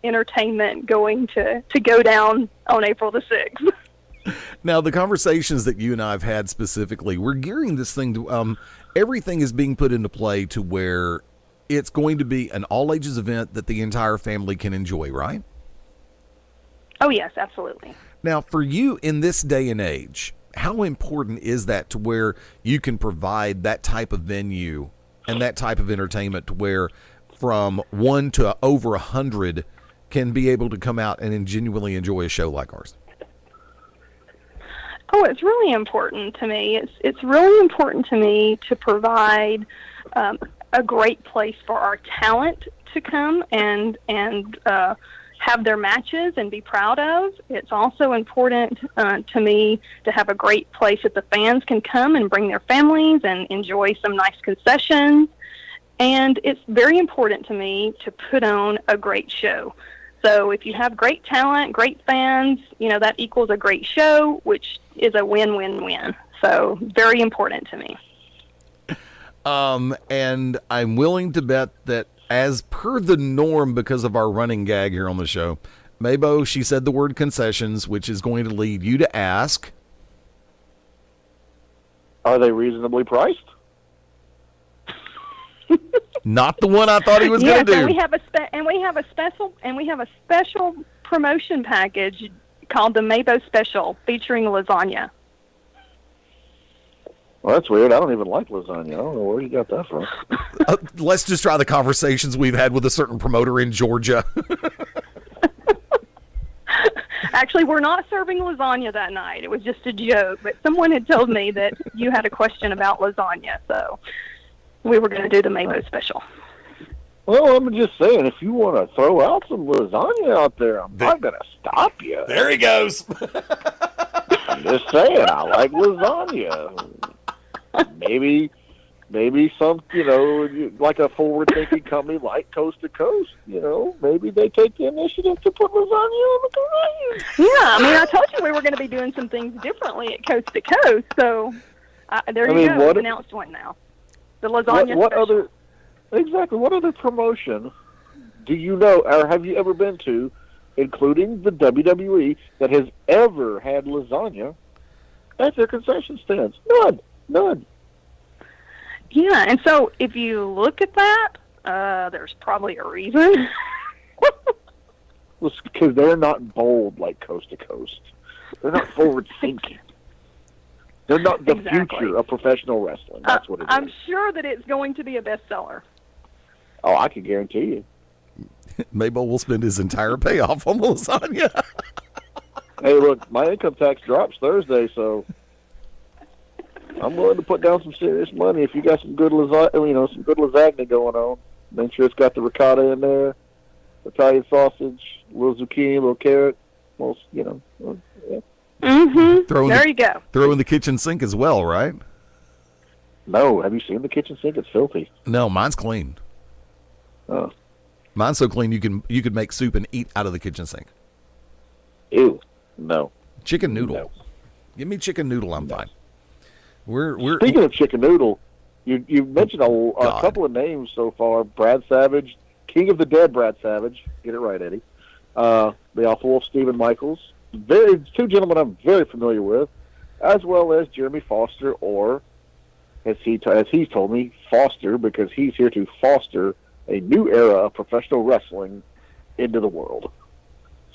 entertainment going to go down on April the 6th.
Now, the conversations that you and I have had specifically, we're gearing this thing to everything is being put into play to where it's going to be an all-ages event that the entire family can enjoy, right?
Oh, yes, absolutely.
Now, for you in this day and age, how important is that to where you can provide that type of venue and that type of entertainment to where from 1 to over 100 can be able to come out and genuinely enjoy a show like ours?
Oh, it's really important to me. It's really important to me to provide a great place for our talent to come and have their matches and be proud of. It's also important to me to have a great place that the fans can come and bring their families and enjoy some nice concessions. And it's very important to me to put on a great show. So if you have great talent, great fans, that equals a great show, which is a win-win-win. So very important to me.
And I'm willing to bet that as per the norm, because of our running gag here on the show, MaBo, she said the word concessions, which is going to lead you to ask,
are they reasonably priced?
Not the one I thought he was going to do.
And we have a special promotion package called the MaBo Special featuring lasagna.
Well, that's weird. I don't even like lasagna. I don't know where you got that from.
Let's just try the conversations we've had with a certain promoter in Georgia.
Actually, we're not serving lasagna that night. It was just a joke. But someone had told me that you had a question about lasagna, so we were going to do the MaBo Special.
Well, I'm just saying, if you want to throw out some lasagna out there, I'm not going to stop you.
There he goes.
I'm just saying, I like lasagna. Maybe some, like a forward-thinking company like Coast to Coast, maybe they take the initiative to put lasagna on the parade.
Yeah, I told you we were going to be doing some things differently at Coast to Coast, so there you go. I've announced one now. The lasagna special.
What other promotion do you know, or have you ever been to, including the WWE, that has ever had lasagna at their concession stands? None.
Yeah, and so if you look at that, there's probably a reason.
Well, because they're not bold like Coast to Coast. They're not forward-thinking. They're not the future of professional wrestling. That's what it is.
I'm sure that it's going to be a bestseller.
Oh, I can guarantee you.
MaBo will spend his entire payoff on lasagna.
Hey, look, my income tax drops Thursday, so I'm willing to put down some serious money if you got some good lasagna, some good lasagna going on. Make sure it's got the ricotta in there, Italian sausage, a little zucchini, a little carrot, yeah.
Mm-hmm. There you go.
Throw in the kitchen sink as well, right?
No, have you seen the kitchen sink? It's filthy.
No, mine's clean.
Oh.
Mine's so clean you could make soup and eat out of the kitchen sink.
Ew. No.
Chicken noodle.
No.
Give me chicken noodle, I'm fine.
Speaking of chicken noodle, you mentioned a couple of names so far. Brad Savage, King of the Dead Brad Savage. Get it right, Eddie. The Awful Wolf Stephen Michaels. Two gentlemen I'm very familiar with, as well as Jeremy Foster, or as he's told me, Foster, because he's here to foster a new era of professional wrestling into the world.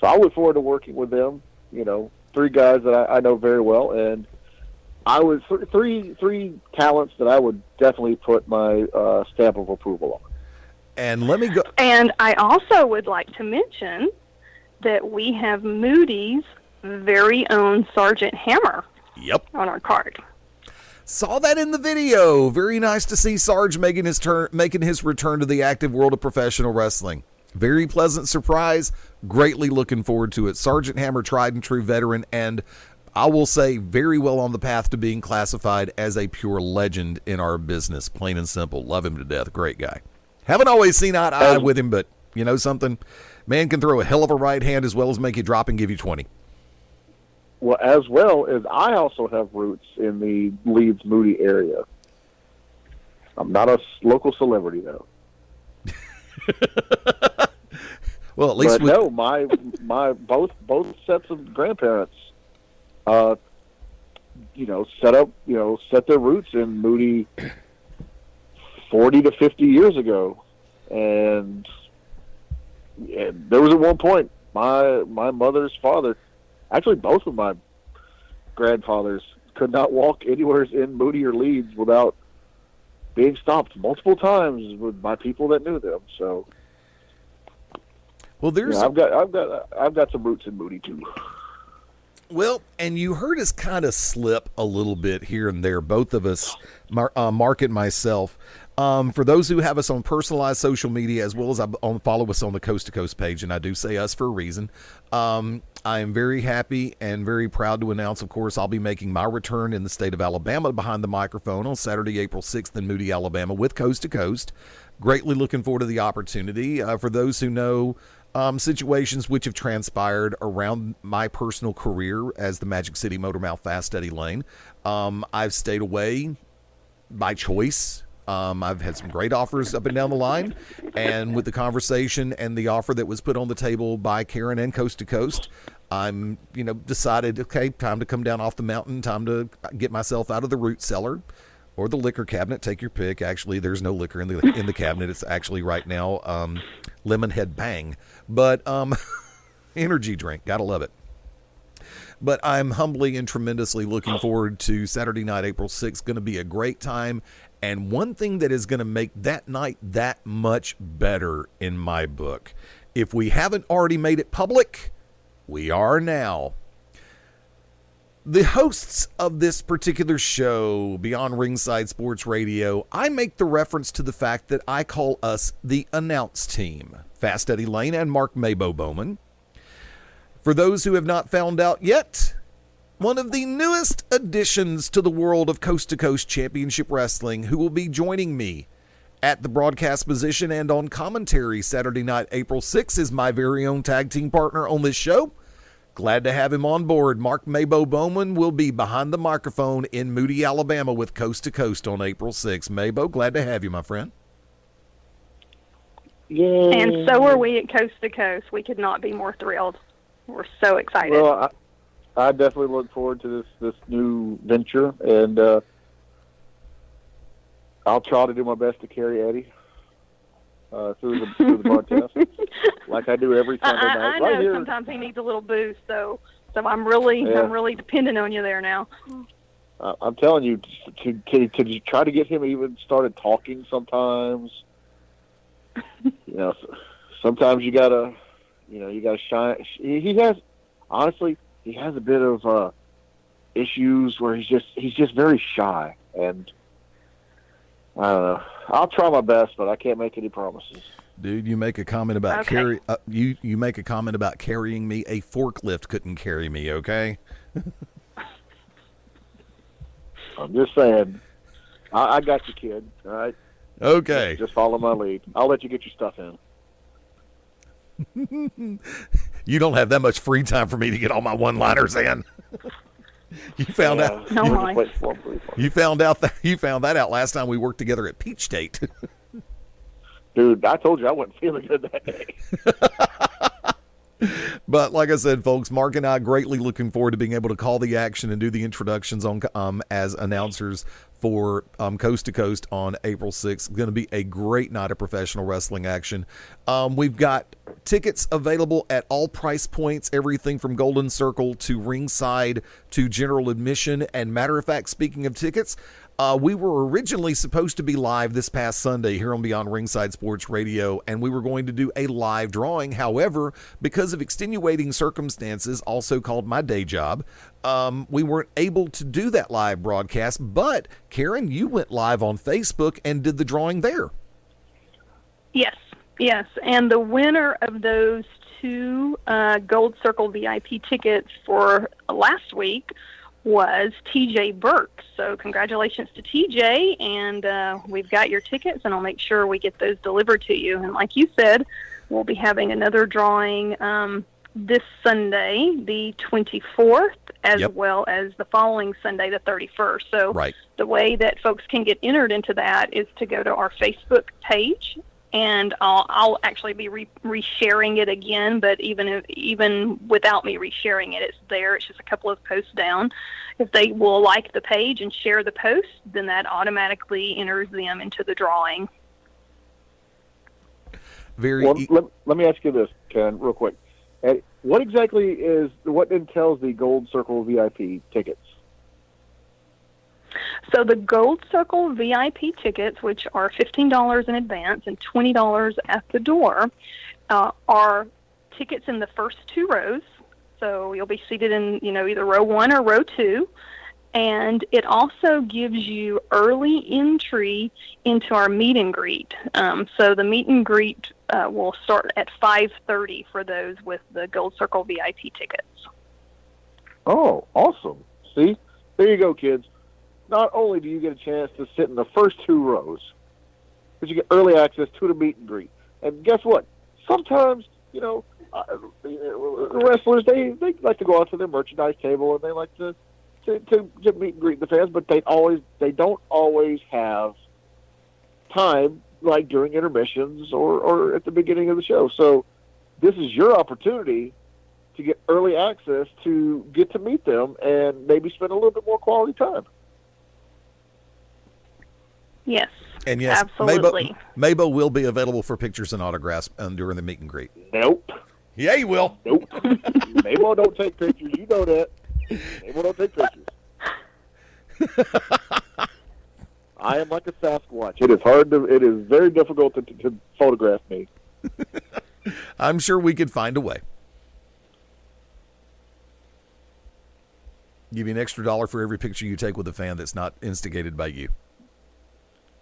So I look forward to working with them. Three guys that I know very well, and I would three talents that I would definitely put my stamp of approval on.
And let me go.
And I also would like to mention that we have Moody's very own Sergeant Hammer.
Yep.
On our card.
Saw that in the video. Very nice to see Sarge making his return to the active world of professional wrestling. Very pleasant surprise. Greatly looking forward to it. Sergeant Hammer, tried and true veteran, and I will say very well on the path to being classified as a pure legend in our business. Plain and simple. Love him to death. Great guy. Haven't always seen eye to eye with him, but you know something? Man can throw a hell of a right hand as well as make you drop and give you 20.
Well, as well as I also have roots in the Leeds Moody area. I'm not a local celebrity, though.
Well, at least
no, my both sets of grandparents, set their roots in Moody 40 to 50 years ago, and there was at one point my mother's father, actually both of my grandfathers, could not walk anywhere in Moody or Leeds without being stopped multiple times by people that knew them. So,
well, there's
I've got some roots in Moody too.
Well, and you heard us kind of slip a little bit here and there, both of us, Mark and myself. For those who have us on personalized social media, as well as follow us on the Coast to Coast page, and I do say us for a reason, I am very happy and very proud to announce, of course, I'll be making my return in the state of Alabama behind the microphone on Saturday, April 6th in Moody, Alabama with Coast to Coast. Greatly looking forward to the opportunity. For those who know situations which have transpired around my personal career as the Magic City Motormouth Fast Eddie Layne, I've stayed away by choice. I've had some great offers up and down the line, and with the conversation and the offer that was put on the table by Karen and Coast to Coast, I'm, decided, okay, time to come down off the mountain, time to get myself out of the root cellar or the liquor cabinet. Take your pick. Actually, there's no liquor in the cabinet. It's actually right now Lemonhead Bang, but energy drink. Gotta love it. But I'm humbly and tremendously looking forward to Saturday night, April 6th. Going to be a great time. And one thing that is going to make that night that much better in my book, if we haven't already made it public, we are now. The hosts of this particular show, Beyond Ringside Sports Radio, I make the reference to the fact that I call us the announce team. Fast Eddie Layne and MaBo Bowman. For those who have not found out yet, one of the newest additions to the world of Coast to Coast Championship Wrestling, who will be joining me at the broadcast position and on commentary Saturday night, April 6th, is my very own tag team partner on this show. Glad to have him on board. MaBo Bowman will be behind the microphone in Moody, Alabama with Coast to Coast on April 6th. MaBo, glad to have you, my friend.
Yay.
And so are we at Coast to Coast. We could not be more thrilled. We're so excited.
Well, I definitely look forward to this new venture, and I'll try to do my best to carry Eddie through the broadcast, like I do every Sunday night.
I know here. Sometimes he needs a little boost, so I'm really dependent on you there now.
I'm telling you, to try to get him even started talking sometimes. Sometimes you gotta shine. He has a bit of issues where he's just very shy, and I don't know. I'll try my best, but I can't make any promises.
Dude, you make a comment about you make a comment about carrying me. A forklift couldn't carry me, okay?
I'm just saying. I got you, kid. All right.
Okay.
Just follow my lead. I'll let you get your stuff
in. You don't have that much free time for me to get all my one-liners in. You found out. You found that out last time we worked together at Peach State.
Dude, I told you I wasn't feeling good that day.
But like I said, folks, Mark and I greatly looking forward to being able to call the action and do the introductions on as announcers for Coast to Coast on April 6th. Going to be a great night of professional wrestling action. We've got tickets available at all price points, everything from Golden Circle to Ringside to general admission. And matter of fact, speaking of tickets, we were originally supposed to be live this past Sunday here on Beyond Ringside Sports Radio, and we were going to do a live drawing. However, because of extenuating circumstances, also called my day job, we weren't able to do that live broadcast. But, Karen, you went live on Facebook and did the drawing there.
Yes. And the winner of those two Gold Circle VIP tickets for last week was TJ Burke. So congratulations to TJ, and we've got your tickets, and I'll make sure we get those delivered to you. And like you said, we'll be having another drawing this Sunday, the 24th, as well as the following Sunday, the 31st. So the way that folks can get entered into that is to go to our Facebook page, and I'll actually be resharing it again, but even without me resharing it, it's there. It's just a couple of posts down. If they will like the page and share the post, then that automatically enters them into the drawing.
Let me ask you this, Ken, real quick. What entails the Gold Circle VIP tickets?
So the Gold Circle VIP tickets, which are $15 in advance and $20 at the door, are tickets in the first two rows. So you'll be seated in, either row 1 or row 2. And it also gives you early entry into our meet and greet. So the meet and greet will start at 5:30 for those with the Gold Circle VIP tickets.
Oh, awesome. See? There you go, kids. Not only do you get a chance to sit in the first 2 rows, but you get early access to the meet and greet. And guess what? Sometimes, wrestlers, they like to go out to their merchandise table and they like to meet and greet the fans, but they don't always have time, like during intermissions or at the beginning of the show. So this is your opportunity to get early access to get to meet them and maybe spend a little bit more quality time.
Yes.
And yes,
absolutely.
MaBo will be available for pictures and autographs during the meet and greet.
Nope.
Yeah, he will.
Nope. MaBo don't take pictures. You know that. MaBo don't take pictures. I am like a Sasquatch. It is very difficult to photograph me.
I'm sure we could find a way. Give you an extra $1 for every picture you take with a fan that's not instigated by you.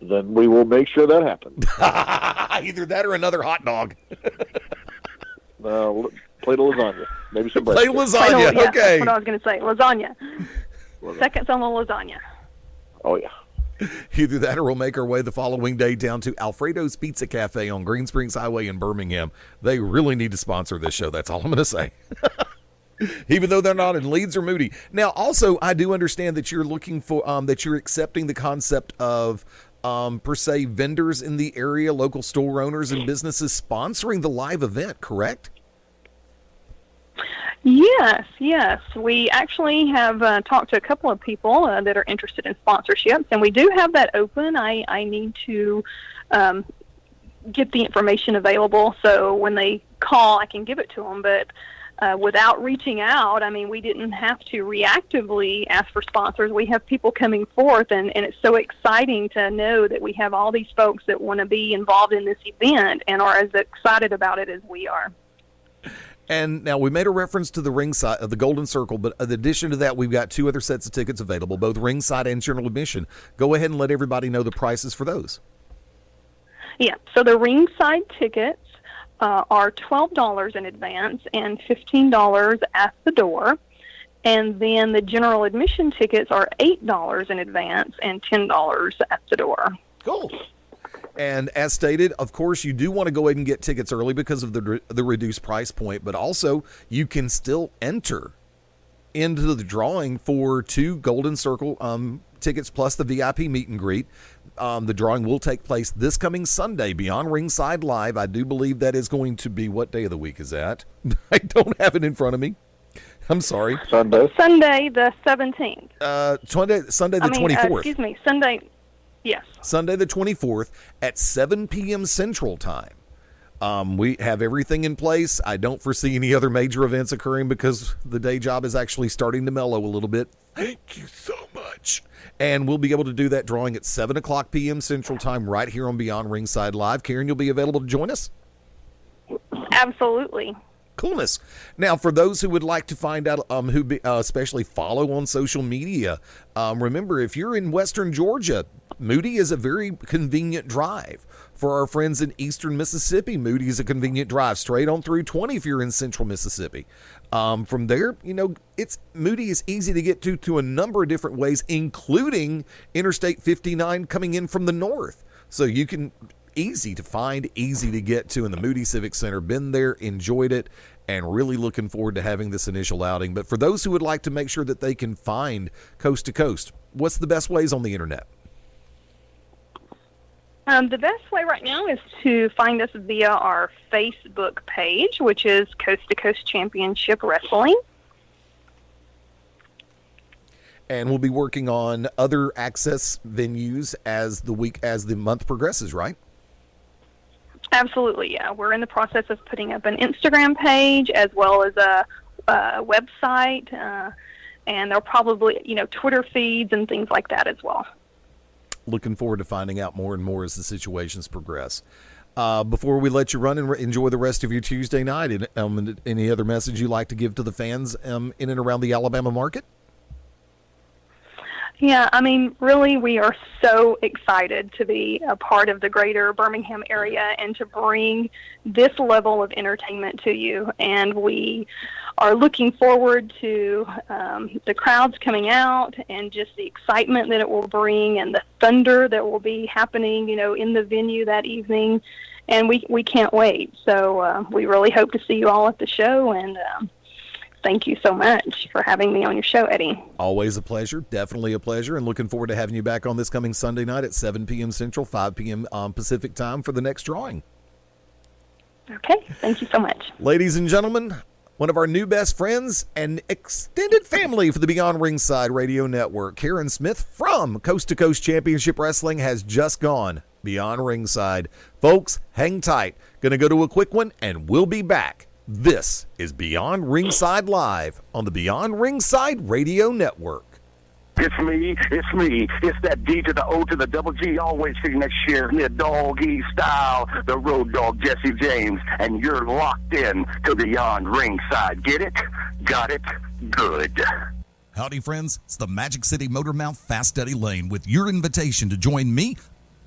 Then we will make sure that happens.
Either that or another hot dog.
Plate of lasagna. Maybe some bread.
Plate of lasagna,
yeah,
okay.
That's what I was going to say. Lasagna. Seconds on the lasagna.
Oh, yeah.
Either that or we'll make our way the following day down to Alfredo's Pizza Cafe on Green Springs Highway in Birmingham. They really need to sponsor this show. That's all I'm going to say. Even though they're not in Leeds or Moody. Now, also, I do understand that you're looking for, that you're accepting the concept of, per se, vendors in the area, local store owners and businesses sponsoring the live event, correct?
Yes. We actually have talked to a couple of people that are interested in sponsorships, and we do have that open. I need to get the information available, so when they call, I can give it to them. But without reaching out, we didn't have to reactively ask for sponsors. We have people coming forth, and it's so exciting to know that we have all these folks that want to be involved in this event and are as excited about it as we are.
And now we made a reference to the Ringside of the Golden Circle, but in addition to that, we've got 2 other sets of tickets available, both Ringside and general admission. Go ahead and let everybody know the prices for those.
Yeah, so the Ringside tickets are $12 in advance and $15 at the door. And then the general admission tickets are $8 in advance and $10 at the door.
Cool. And as stated, of course, you do want to go ahead and get tickets early because of the reduced price point, but also you can still enter into the drawing for 2 Golden Circle tickets plus the VIP meet and greet. The drawing will take place this coming Sunday, Beyond Ringside Live. I do believe that is going to be, what day of the week is that? I don't have it in front of me. I'm sorry.
Sunday
the 17th.
Sunday the 24th.
Sunday. Yes.
Sunday the 24th at 7 p.m. Central Time. We have everything in place. I don't foresee any other major events occurring because the day job is actually starting to mellow a little bit. Thank you so much. And we'll be able to do that drawing at 7 o'clock p.m. Central Time right here on Beyond Ringside Live. Karen, you'll be available to join us?
Absolutely.
Coolness. Now, for those who would like to find out, especially follow on social media, remember, if you're in Western Georgia, Moody is a very convenient drive. For our friends in Eastern Mississippi, Moody is a convenient drive straight on through 20 if you're in Central Mississippi. From there, Moody is easy to get to a number of different ways, including Interstate 59 coming in from the north. So you can easy to find, easy to get to in the Moody Civic Center. Been there, enjoyed it, and really looking forward to having this initial outing. But for those who would like to make sure that they can find Coast to Coast, what's the best ways on the internet?
The best way right now is to find us via our Facebook page, which is Coast to Coast Championship Wrestling.
And we'll be working on other access venues as the month progresses, right?
Absolutely, yeah. We're in the process of putting up an Instagram page as well as a website, and there'll probably, Twitter feeds and things like that as well.
Looking forward to finding out more and more as the situations progress. Before we let you run and enjoy the rest of your Tuesday night, any other message you'd like to give to the fans in and around the Alabama market?
Yeah, I mean, really, we are so excited to be a part of the greater Birmingham area and to bring this level of entertainment to you. And we are looking forward to the crowds coming out and just the excitement that it will bring and the thunder that will be happening, in the venue that evening. And we can't wait. So we really hope to see you all at the show, and thank you so much for having me on your show, Eddie.
Always a pleasure. Definitely a pleasure. And looking forward to having you back on this coming Sunday night at 7 p.m. Central, 5 p.m. Pacific time for the next drawing.
Okay. Thank you so much.
Ladies and gentlemen, one of our new best friends and extended family for the Beyond Ringside Radio Network, Karen Smith from Coast to Coast Championship Wrestling, has just gone Beyond Ringside. Folks, hang tight. Going to go to a quick one, and we'll be back. This is Beyond Ringside Live on the Beyond Ringside Radio Network.
It's me. It's that D to the O to the double G, always sitting next year, near doggy style, the road dog Jesse James, and you're locked in to Beyond Ringside. Get it? Got it? Good.
Howdy, friends. It's the Magic City Motor Mouth Fast Eddie Layne with your invitation to join me,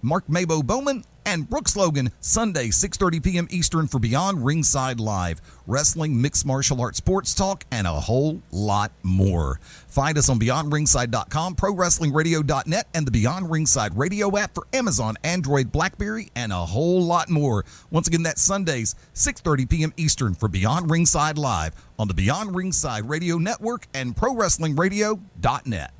Mark MaBo Bowman, and Brooks Logan Sunday, 6:30 p.m. Eastern for Beyond Ringside Live. Wrestling, mixed martial arts, sports talk, and a whole lot more. Find us on BeyondRingside.com, ProWrestlingRadio.net, and the Beyond Ringside Radio app for Amazon, Android, BlackBerry, and a whole lot more. Once again, that's Sundays, 6:30 p.m. Eastern for Beyond Ringside Live on the Beyond Ringside Radio Network and ProWrestlingRadio.net.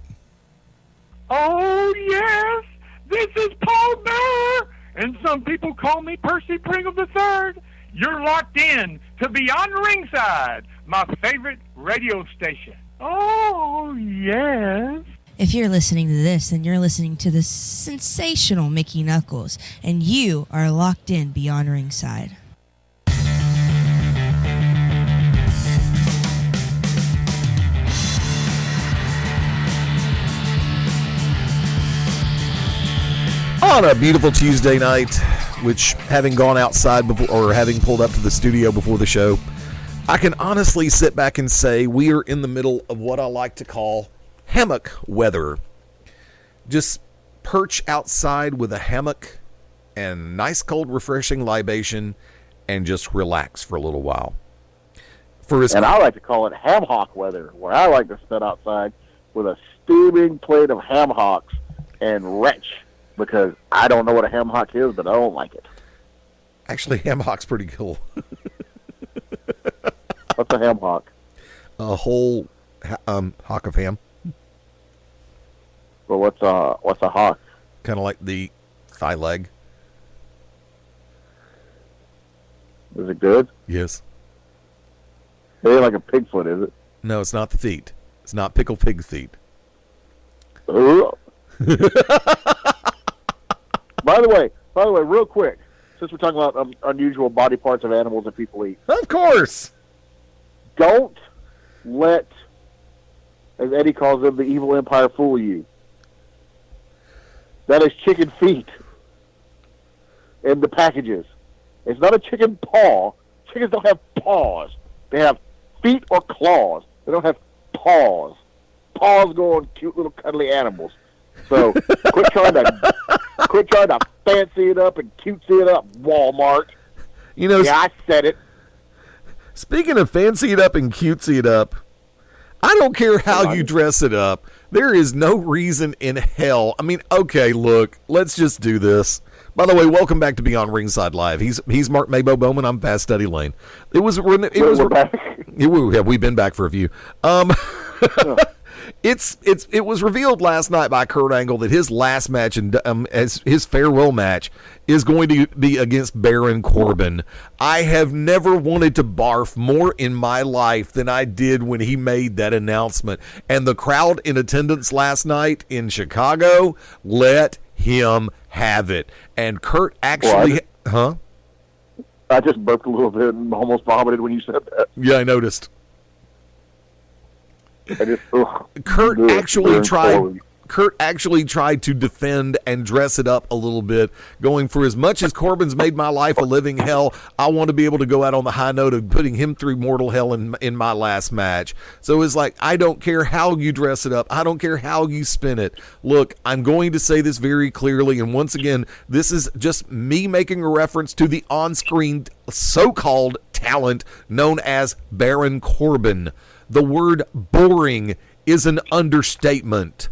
Oh, yes! This is Paul Bearer, and some people call me Percy Pringle III. You're locked in to Beyond Ringside, my favorite radio station. Oh, yes.
If you're listening to this, then you're listening to the sensational Mickey Knuckles, and you are locked in Beyond Ringside.
On a beautiful Tuesday night, which, having gone outside before, or having pulled up to the studio before the show, I can honestly sit back and say we are in the middle of what I like to call hammock weather. Just perch outside with a hammock and nice cold refreshing libation and just relax for a little while.
And I like to call it ham hock weather, where I like to sit outside with a steaming plate of ham hocks and retch, because I don't know what a ham hock is, but I don't like it.
Actually, ham hock's pretty cool.
What's a ham hock?
A whole hock of ham.
Well, what's a hock?
Kind of like the thigh leg.
Is it good?
Yes.
It ain't like a pig foot, is it?
No, it's not the feet. It's not pickled pig feet.
By the way, real quick, since we're talking about unusual body parts of animals that people eat.
Of course.
Don't let, as Eddie calls them, the evil empire fool you. That is chicken feet in the packages. It's not a chicken paw. Chickens don't have paws. They have feet or claws. They don't have paws. Paws go on cute little cuddly animals. So quit trying to fancy it up and cutesy it up, Walmart. Yeah, I said it.
Speaking of fancy it up and cutesy it up, I don't care how you dress it up. There is no reason in hell. I mean, okay, look, let's just do this. By the way, welcome back to Beyond Ringside Live. He's Mark MaBo Bowman. I'm Fast Eddie Layne. We're back. We've been back for a few. It was revealed last night by Kurt Angle that his last match and his farewell match is going to be against Baron Corbin. I have never wanted to barf more in my life than I did when he made that announcement. And the crowd in attendance last night in Chicago let him have it. And Kurt actually...
I just burped a little bit and almost vomited when you said that.
Yeah, I noticed. Kurt actually tried Kurt actually tried to defend and dress it up a little bit, going for as much as Corbin's made my life a living hell, I want to be able to go out on the high note of putting him through mortal hell in my last match. So it's like, I don't care how you dress it up. I don't care how you spin it. Look, I'm going to say this very clearly, and once again, this is just me making a reference to the on-screen so-called talent known as Baron Corbin. The word boring is an understatement.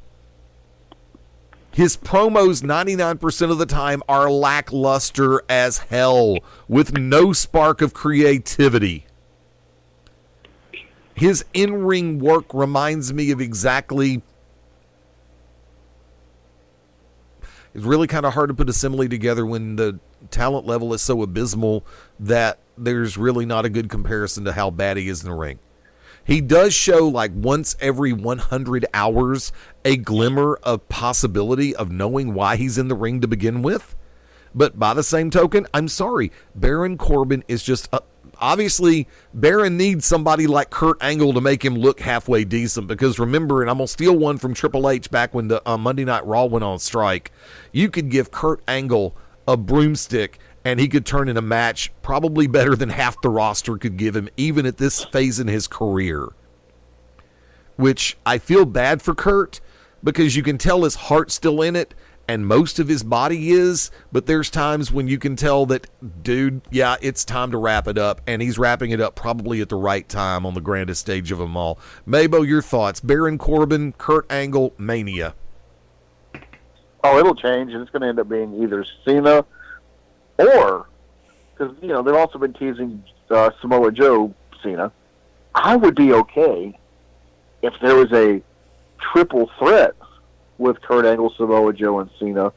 His promos 99% of the time are lackluster as hell, with no spark of creativity. His in-ring work reminds me of exactly... It's really kind of hard to put a simile together when the talent level is so abysmal that there's really not a good comparison to how bad he is in the ring. He does show, like, once every 100 hours a glimmer of possibility of knowing why he's in the ring to begin with. But by the same token, I'm sorry, Baron Corbin is just... obviously, Baron needs somebody like Kurt Angle to make him look halfway decent, because remember, and I'm going to steal one from Triple H back when the Monday Night Raw went on strike, you could give Kurt Angle a broomstick and he could turn in a match probably better than half the roster could give him, even at this phase in his career. Which I feel bad for Kurt, because you can tell his heart's still in it, and most of his body is, but there's times when you can tell that, dude, yeah, it's time to wrap it up, and he's wrapping it up probably at the right time on the grandest stage of them all. MaBo, your thoughts? Baron Corbin, Kurt Angle, Mania.
Oh, it'll change, and it's going to end up being either Cena or, because, you know, they've also been teasing Samoa Joe Cena. I would be okay if there was a triple threat with Kurt Angle, Samoa Joe, and Cena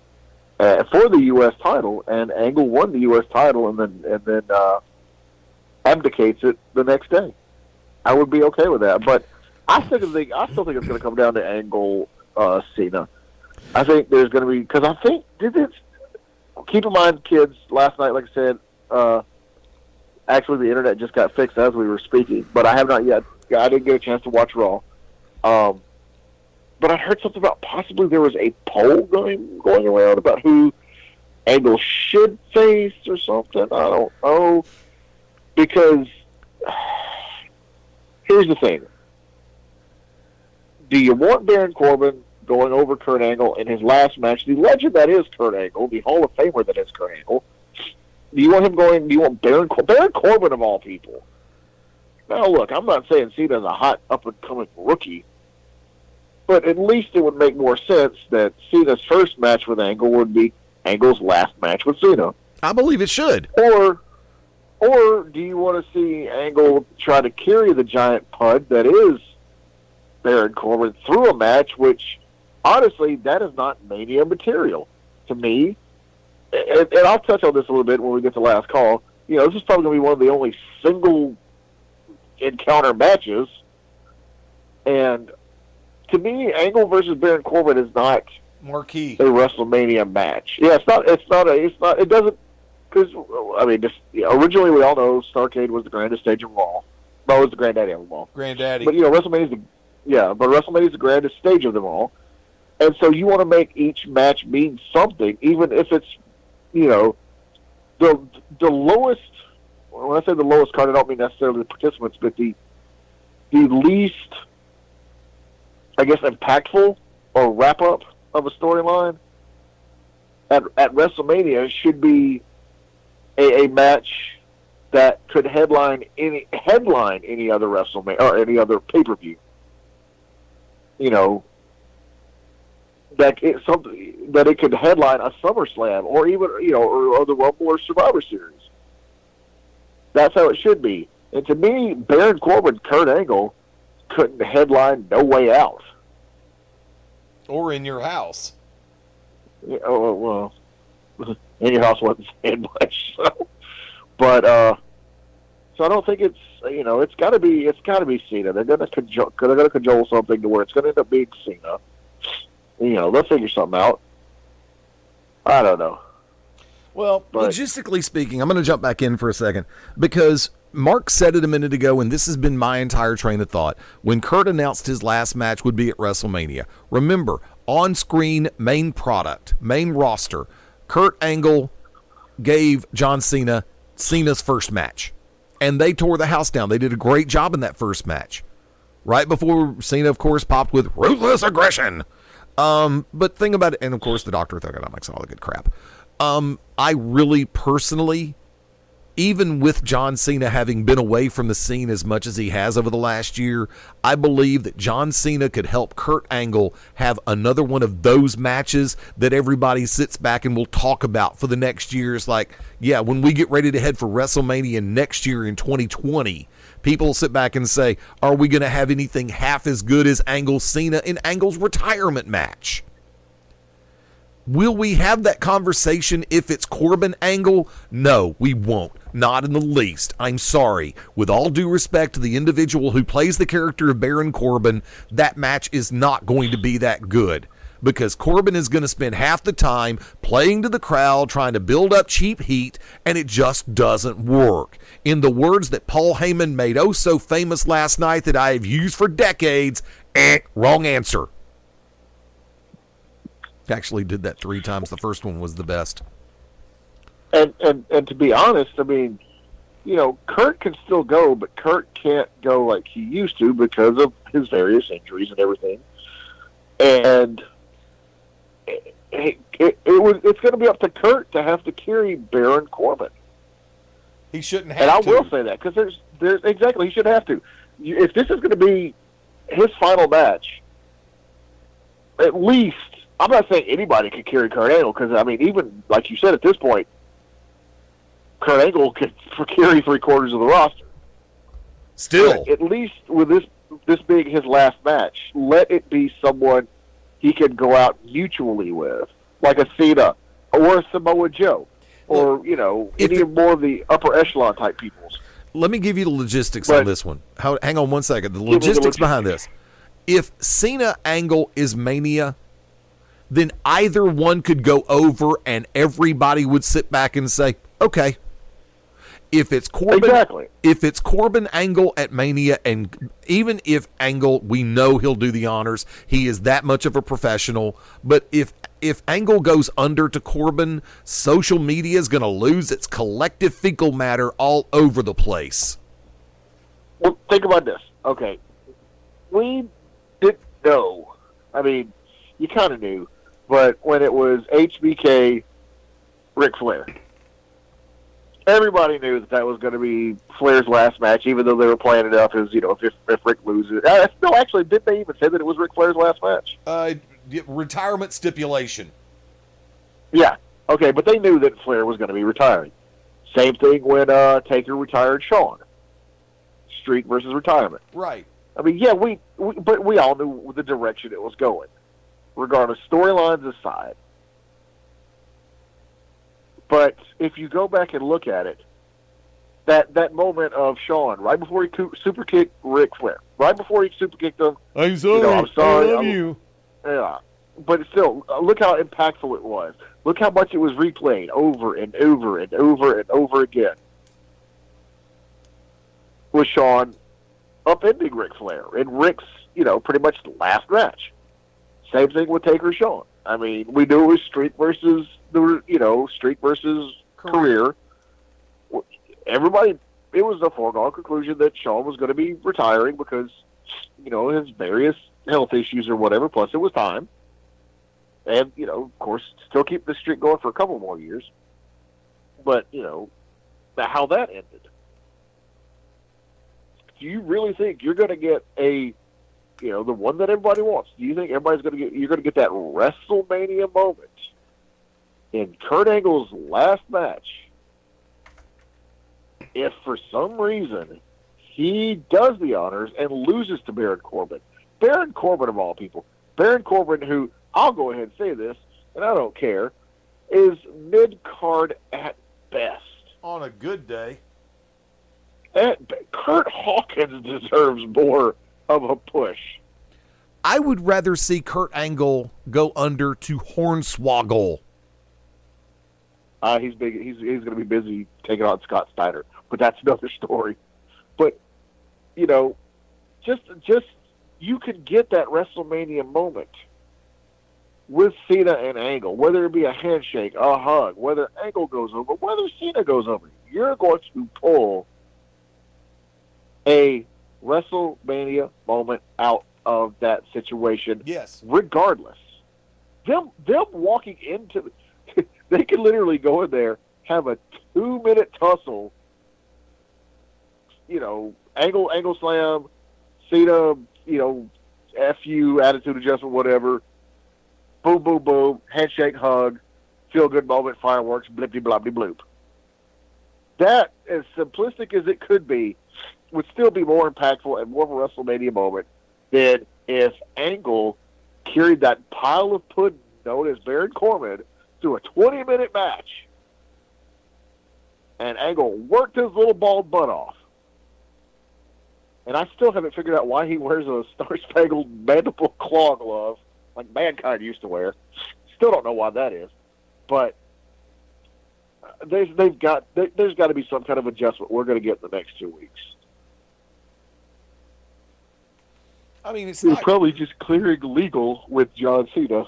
for the U.S. title, and Angle won the U.S. title and then abdicates it the next day. I would be okay with that, but I still think it's going to come down to Angle Cena. I think there's going to be, because I think keep in mind, kids. Last night, like I said, actually the internet just got fixed as we were speaking, but I have not yet. I didn't get a chance to watch Raw. But I heard something about possibly there was a poll going around about who Angle should face or something. I don't know. Because here's the thing. Do you want Baron Corbin going over Kurt Angle in his last match? The legend that is Kurt Angle, the Hall of Famer that is Kurt Angle. Do you want him going? Do you want Baron Corbin of all people? Now, look, I'm not saying Cena's a hot up-and-coming rookie, but at least it would make more sense that Cena's first match with Angle would be Angle's last match with Cena.
I believe it should.
Or do you want to see Angle try to carry the giant pud that is Baron Corbin through a match, which, honestly, that is not Mania material to me. And I'll touch on this a little bit when we get to last call. You know, this is probably going to be one of the only single encounter matches. And to me, Angle versus Baron Corbin is not
marquee
a WrestleMania match. Yeah, it doesn't, because, I mean, originally we all know Starrcade was the grandest stage of them all. Well, it was the granddaddy of them all.
Granddaddy.
But, you know, WrestleMania's the grandest stage of them all. And so you want to make each match mean something, even if it's, you know, the lowest, when I say the lowest card, I don't mean necessarily the participants, but the least, I guess, impactful or wrap-up of a storyline at WrestleMania should be a match that could headline any other WrestleMania or any other pay-per-view. You know, that it could headline a SummerSlam or even, you know, or the Rumble or Survivor Series. That's how it should be. And to me, Baron Corbin, Kurt Angle couldn't headline No Way Out.
Or In Your House.
Yeah, well, In Your House wasn't saying much. So. But so I don't think it's, you know, it's got to be Cena. They're going to cajole something to where it's going to end up being Cena. You know, they'll figure something out. I don't know.
Well, logistically speaking, I'm going to jump back in for a second, because Mark said it a minute ago, and this has been my entire train of thought. When Kurt announced his last match would be at WrestleMania, remember, on-screen main product, main roster, Kurt Angle gave John Cena Cena's first match. And they tore the house down. They did a great job in that first match. Right before Cena, of course, popped with ruthless aggression. But think about it, and of course the Doctor of Thugonomics and all the good crap. I really personally, even with John Cena having been away from the scene as much as he has over the last year, I believe that John Cena could help Kurt Angle have another one of those matches that everybody sits back and will talk about for the next year. It's like, yeah, when we get ready to head for WrestleMania next year in 2020, people sit back and say, are we going to have anything half as good as Angle Cena in Angle's retirement match? Will we have that conversation if it's Corbin Angle? No, we won't. Not in the least. I'm sorry. With all due respect to the individual who plays the character of Baron Corbin, that match is not going to be that good. Because Corbin is going to spend half the time playing to the crowd, trying to build up cheap heat, and it just doesn't work. In the words that Paul Heyman made oh so famous last night that I have used for decades, wrong answer. Actually did that 3 times. The first one was the best.
And to be honest, I mean, you know, Kurt can still go, but Kurt can't go like he used to because of his various injuries and everything. And it's going to be up to Kurt to have to carry Baron Corbin.
He shouldn't have
to. And I
to.
will say that because there's exactly, he should have to. If this is going to be his final match, at least, I'm not saying anybody could carry Kurt Angle because, I mean, even like you said at this point, Kurt Angle could carry 3/4 of the roster.
Still.
But at least with this being his last match, let it be someone he can go out mutually with, like a Cena or a Samoa Joe, or, you know, any more of the upper echelon type peoples.
Let me give you the logistics on this one. Hang on one second. The logistics behind this. If Cena Angle is Mania, then either one could go over and everybody would sit back and say, okay. If it's Corbin Angle at Mania, and even if Angle, we know he'll do the honors, he is that much of a professional, but if Angle goes under to Corbin, social media is going to lose its collective fecal matter all over the place.
Well, think about this. Okay. We didn't know. I mean, you kind of knew. But when it was HBK, Ric Flair, everybody knew that was going to be Flair's last match, even though they were playing it up as, you know, if Ric loses. No, actually, did they even say that it was Ric Flair's last match?
Retirement stipulation.
Yeah. Okay, but they knew that Flair was going to be retiring. Same thing when Taker retired Shawn. Streak versus retirement.
Right.
I mean, yeah, but we all knew the direction it was going, regardless, storylines aside. But if you go back and look at it, that moment of Shawn, right before he super kicked Ric Flair, right before he super kicked him,
I'm sorry,
you know, I'm sorry,
I love you.
Yeah, but still, look how impactful it was. Look how much it was replayed over and over and over and over again. With Shawn upending Ric Flair in Ric's, you know, pretty much last match. Same thing with Taker Shawn. I mean, we knew it was Streak versus career. Everybody, it was a foregone conclusion that Shawn was going to be retiring because, you know, his various health issues or whatever, plus it was time. And, you know, of course, still keep the streak going for a couple more years. But, you know, how that ended. Do you really think you're going to get the one that everybody wants? Do you think you're going to get that WrestleMania moment in Kurt Angle's last match if for some reason he does the honors and loses to Baron Corbin? Baron Corbin, of all people. Baron Corbin, who, I'll go ahead and say this, and I don't care, is mid-card at best.
On a good day.
Kurt Hawkins deserves more of a push.
I would rather see Kurt Angle go under to Hornswoggle.
He's big. He's going to be busy taking on Scott Steiner, but that's another story. But, you know, just you could get that WrestleMania moment with Cena and Angle, whether it be a handshake, a hug, whether Angle goes over, whether Cena goes over, you're going to pull a WrestleMania moment out of that situation.
Yes.
Regardless. Them walking into they could literally go in there, have a 2-minute tussle, angle slam, Cena, F you, attitude adjustment, whatever. Boom, boom, boom, handshake, hug, feel good moment, fireworks, blippy bloppy bloop. That, as simplistic as it could be, would still be more impactful and more of a WrestleMania moment than if Angle carried that pile of pudding known as Baron Corbin through a 20-minute match, and Angle worked his little bald butt off. And I still haven't figured out why he wears a star-spangled mandible claw glove like Mankind used to wear. Still don't know why that is. But there's got to be some kind of adjustment we're going to get in the next 2 weeks.
I mean, it's
probably just clearing legal with John Cena.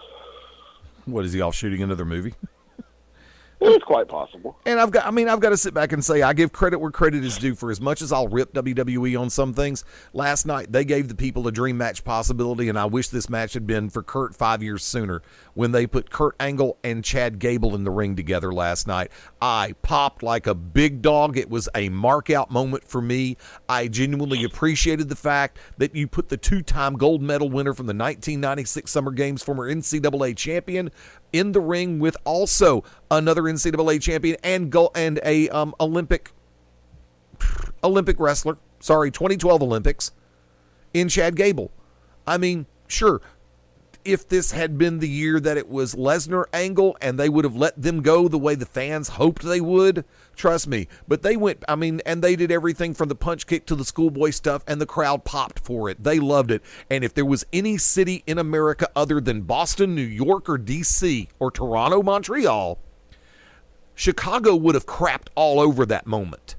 What, is he off shooting another movie?
It's quite possible.
And I've got to sit back and say I give credit where credit is due. For as much as I'll rip WWE on some things, last night they gave the people a dream match possibility, and I wish this match had been for Kurt 5 years sooner when they put Kurt Angle and Chad Gable in the ring together last night. I popped like a big dog. It was a mark-out moment for me. I genuinely appreciated the fact that you put the 2-time gold medal winner from the 1996 Summer Games, former NCAA champion, in the ring with also another NCAA champion and a Olympic wrestler. 2012 Olympics in Chad Gable. I mean, sure, if this had been the year that it was Lesnar Angle and they would have let them go the way the fans hoped they would, trust me. But they went, and they did everything from the punch kick to the schoolboy stuff, and the crowd popped for it. They loved it. And if there was any city in America other than Boston, New York, or D.C., or Toronto, Montreal, Chicago would have crapped all over that moment.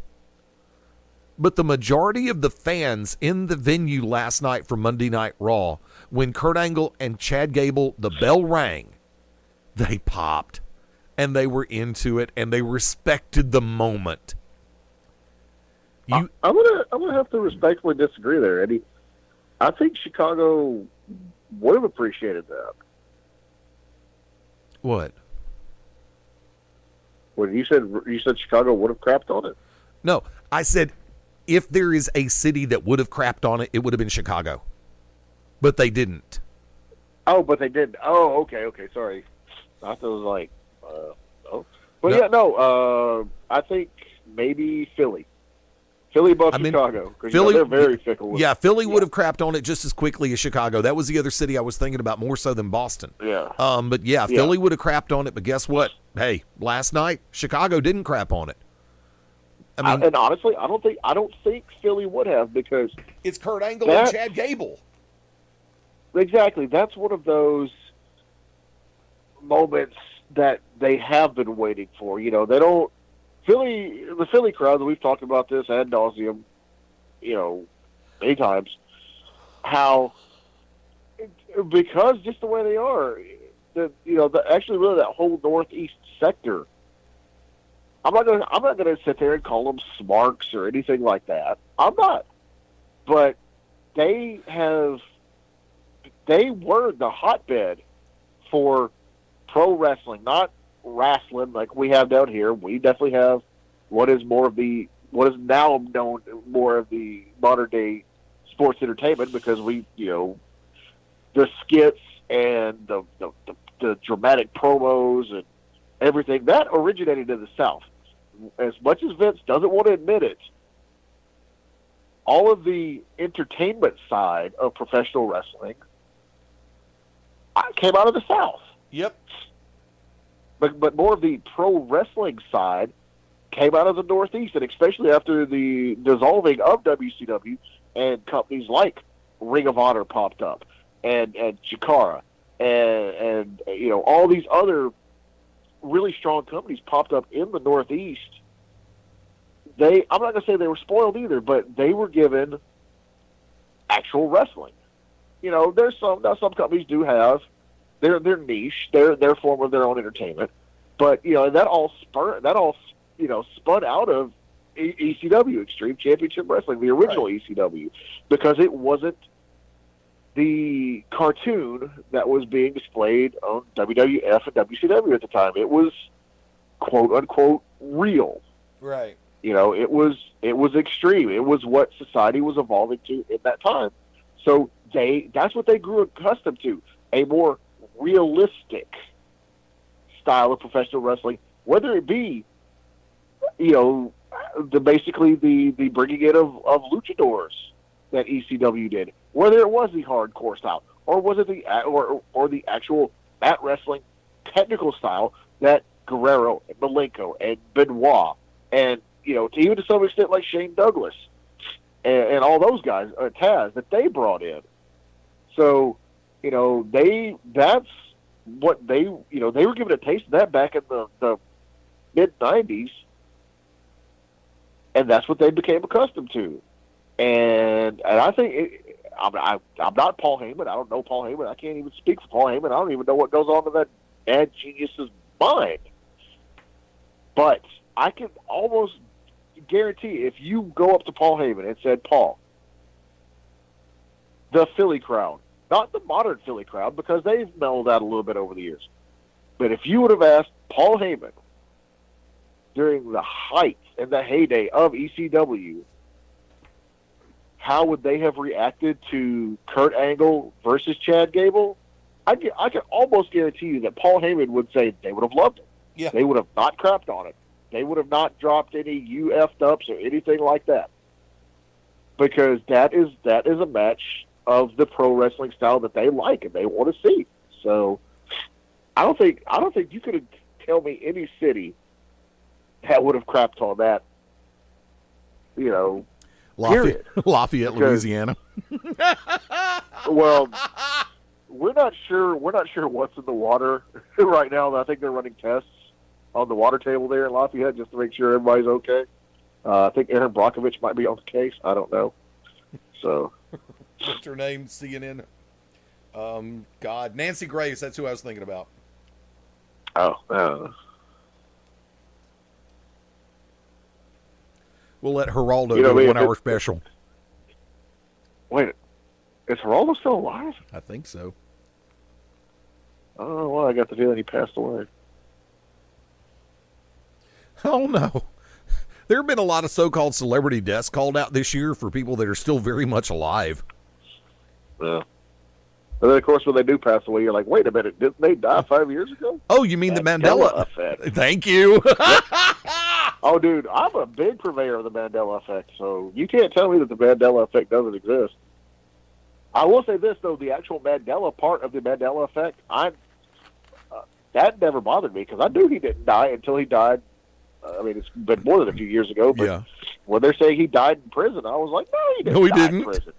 But the majority of the fans in the venue last night for Monday Night Raw, when Kurt Angle and Chad Gable, the bell rang, they popped, and they were into it, and they respected the moment.
I'm gonna have to respectfully disagree there, Eddie. I think Chicago would have appreciated that.
What?
When you said Chicago would have crapped on it?
No, I said if there is a city that would have crapped on it, it would have been Chicago. But they didn't.
Oh, but they did. Oh, okay, sorry. I thought it was like, oh. But no. I think maybe Philly. Philly above Chicago. Philly, they're very fickle.
Philly would have crapped on it just as quickly as Chicago. That was the other city I was thinking about more so than Boston.
Yeah.
But Philly would have crapped on it. But guess what? Hey, last night, Chicago didn't crap on it.
And honestly, I don't think Philly would have, because
it's Kurt Angle and Chad Gable.
Exactly. That's one of those moments that they have been waiting for. They don't. The Philly crowd, we've talked about this ad nauseum, many times, how because just the way they are, actually really that whole northeast sector. I'm not gonna sit there and call them smarks or anything like that. I'm not. But they were the hotbed for pro wrestling, not wrestling like we have down here. We definitely have what is now known more of the modern day sports entertainment, because the skits and the dramatic promos and everything that originated in the South. As much as Vince doesn't want to admit it, all of the entertainment side of professional wrestling came out of the South.
Yep.
But more of the pro wrestling side came out of the Northeast, and especially after the dissolving of WCW and companies like Ring of Honor popped up, and Chikara, and all these other really strong companies popped up in the Northeast. I'm not going to say they were spoiled either, but they were given actual wrestling. There's some companies do have their niche, their form of their own entertainment. But that all spun out of ECW, Extreme Championship Wrestling, the original ECW, because it wasn't the cartoon that was being displayed on WWF and WCW at the time. It was quote unquote real.
Right.
It was extreme. It was what society was evolving to at that time. So that's what they grew accustomed to, a more realistic style of professional wrestling, whether it be, basically the bringing in of luchadors that ECW did, whether it was the hardcore style, or was it the actual mat wrestling technical style that Guerrero and Malenko and Benoit and even to some extent like Shane Douglas and all those guys, Taz, that they brought in. So that's what they were given a taste of that back in the mid '90s, and that's what they became accustomed to. And I think I'm not Paul Heyman. I don't know Paul Heyman. I can't even speak for Paul Heyman. I don't even know what goes on in that mad genius's mind. But I can almost guarantee if you go up to Paul Heyman and said, Paul, the Philly crowd, not the modern Philly crowd, because they've mellowed out a little bit over the years, but if you would have asked Paul Heyman during the height and the heyday of ECW, how would they have reacted to Kurt Angle versus Chad Gable? I can almost guarantee you that Paul Heyman would say they would have loved it.
Yeah.
They would have not crapped on it. They would have not dropped any "you effed ups" or anything like that, because that is a match of the pro wrestling style that they like and they want to see. So I don't think you could tell me any city that would have crapped on that.
Lafayette, Louisiana.
Well, we're not sure what's in the water right now. I think they're running tests on the water table there in Lafayette just to make sure everybody's okay. I think Aaron Brockovich might be on the case. I don't know. So,
what's her name? CNN. God, Nancy Grace. That's who I was thinking about.
Oh.
We'll let Geraldo do a 1 hour special.
Wait, is Geraldo still alive?
I think so.
Oh, well, I got the feeling he passed away.
Oh, no. There have been a lot of so-called celebrity deaths called out this year for people that are still very much alive.
Yeah. And then, of course, when they do pass away, you're like, wait a minute, didn't they die 5 years ago?
Oh, you mean the Mandela
effect.
Thank you.
Oh, dude, I'm a big purveyor of the Mandela effect, so you can't tell me that the Mandela effect doesn't exist. I will say this, though, the actual Mandela part of the Mandela effect, that never bothered me, because I knew he didn't die until he died. I mean, it's been more than a few years ago, but when they're saying he died in prison, I was like, no, he didn't die in prison.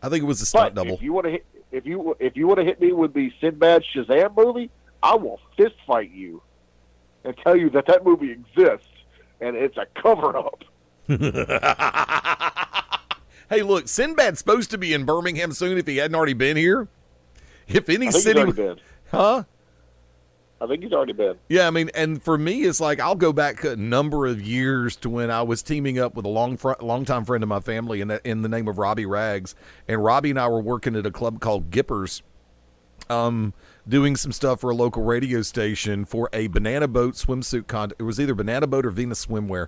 I think it was a stunt double.
If you want to hit me with the Sinbad Shazam movie, I will fist fight you and tell you that movie exists and it's a cover-up.
Hey, look, Sinbad's supposed to be in Birmingham soon if he hadn't already been here. If any city, huh?
I think he's already been.
Yeah, I mean, and for me, it's like I'll go back a number of years to when I was teaming up with a longtime friend of my family in the name of Robbie Rags, and Robbie and I were working at a club called Gippers, doing some stuff for a local radio station for a Banana Boat swimsuit It was either Banana Boat or Venus Swimwear,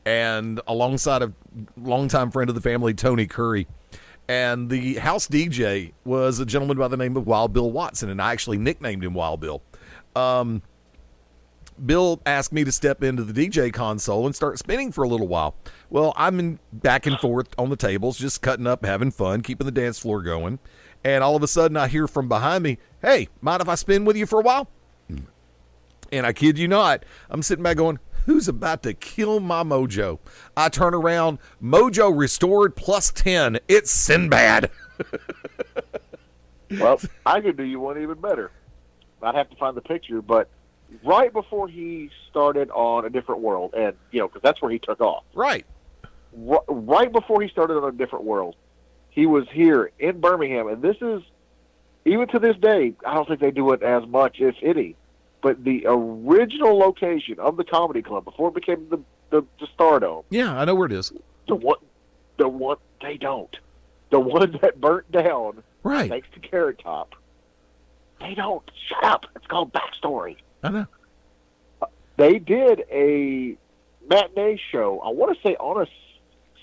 and alongside a longtime friend of the family, Tony Curry. And the house DJ was a gentleman by the name of Wild Bill Watson, and I actually nicknamed him Wild Bill. Bill asked me to step into the DJ console and start spinning for a little while. Well, I'm back and forth on the tables, just cutting up, having fun, keeping the dance floor going. And all of a sudden I hear from behind me, hey, mind if I spin with you for a while? And I kid you not, I'm sitting back going, who's about to kill my mojo? I turn around, mojo restored plus 10. It's Sinbad.
Well, I could do you one even better. I'd have to find the picture, but right before he started on A Different World, and, because that's where he took off.
Right.
Right before he started on A Different World, he was here in Birmingham, and this is even to this day, I don't think they do it as much, if any. But the original location of the comedy club before it became the Stardome.
Yeah, I know where it is.
The one they don't. The one that burnt down.
Right.
Thanks to Carrot Top. They don't. Shut up. It's called Backstory.
I know.
They did a matinee show, I want to say on a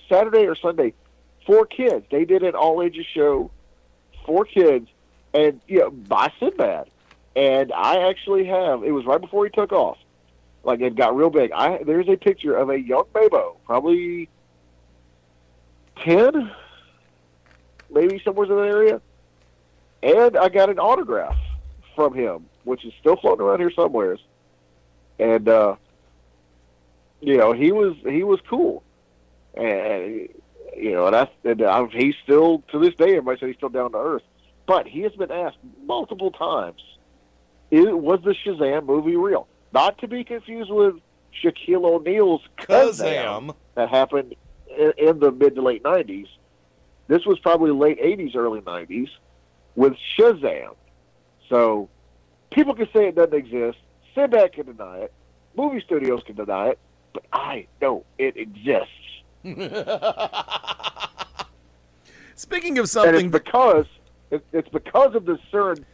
Saturday or Sunday, for kids. They did an all-ages show for kids, and by Sinbad. And I actually have, it was right before he took off. Like, it got real big. There's a picture of a young MaBo, probably 10, maybe somewhere in that area. And I got an autograph from him, which is still floating around here somewhere. And, he was cool. And, and he's still, to this day, everybody says he's still down to earth. But he has been asked multiple times, was the Shazam movie real? Not to be confused with Shaquille O'Neal's Kazam that happened in the mid to late 90s. This was probably late 80s, early 90s with Shazam. So people can say it doesn't exist. Sinbad can deny it. Movie studios can deny it. But I know it exists.
Speaking of something...
And it's because of the CERN,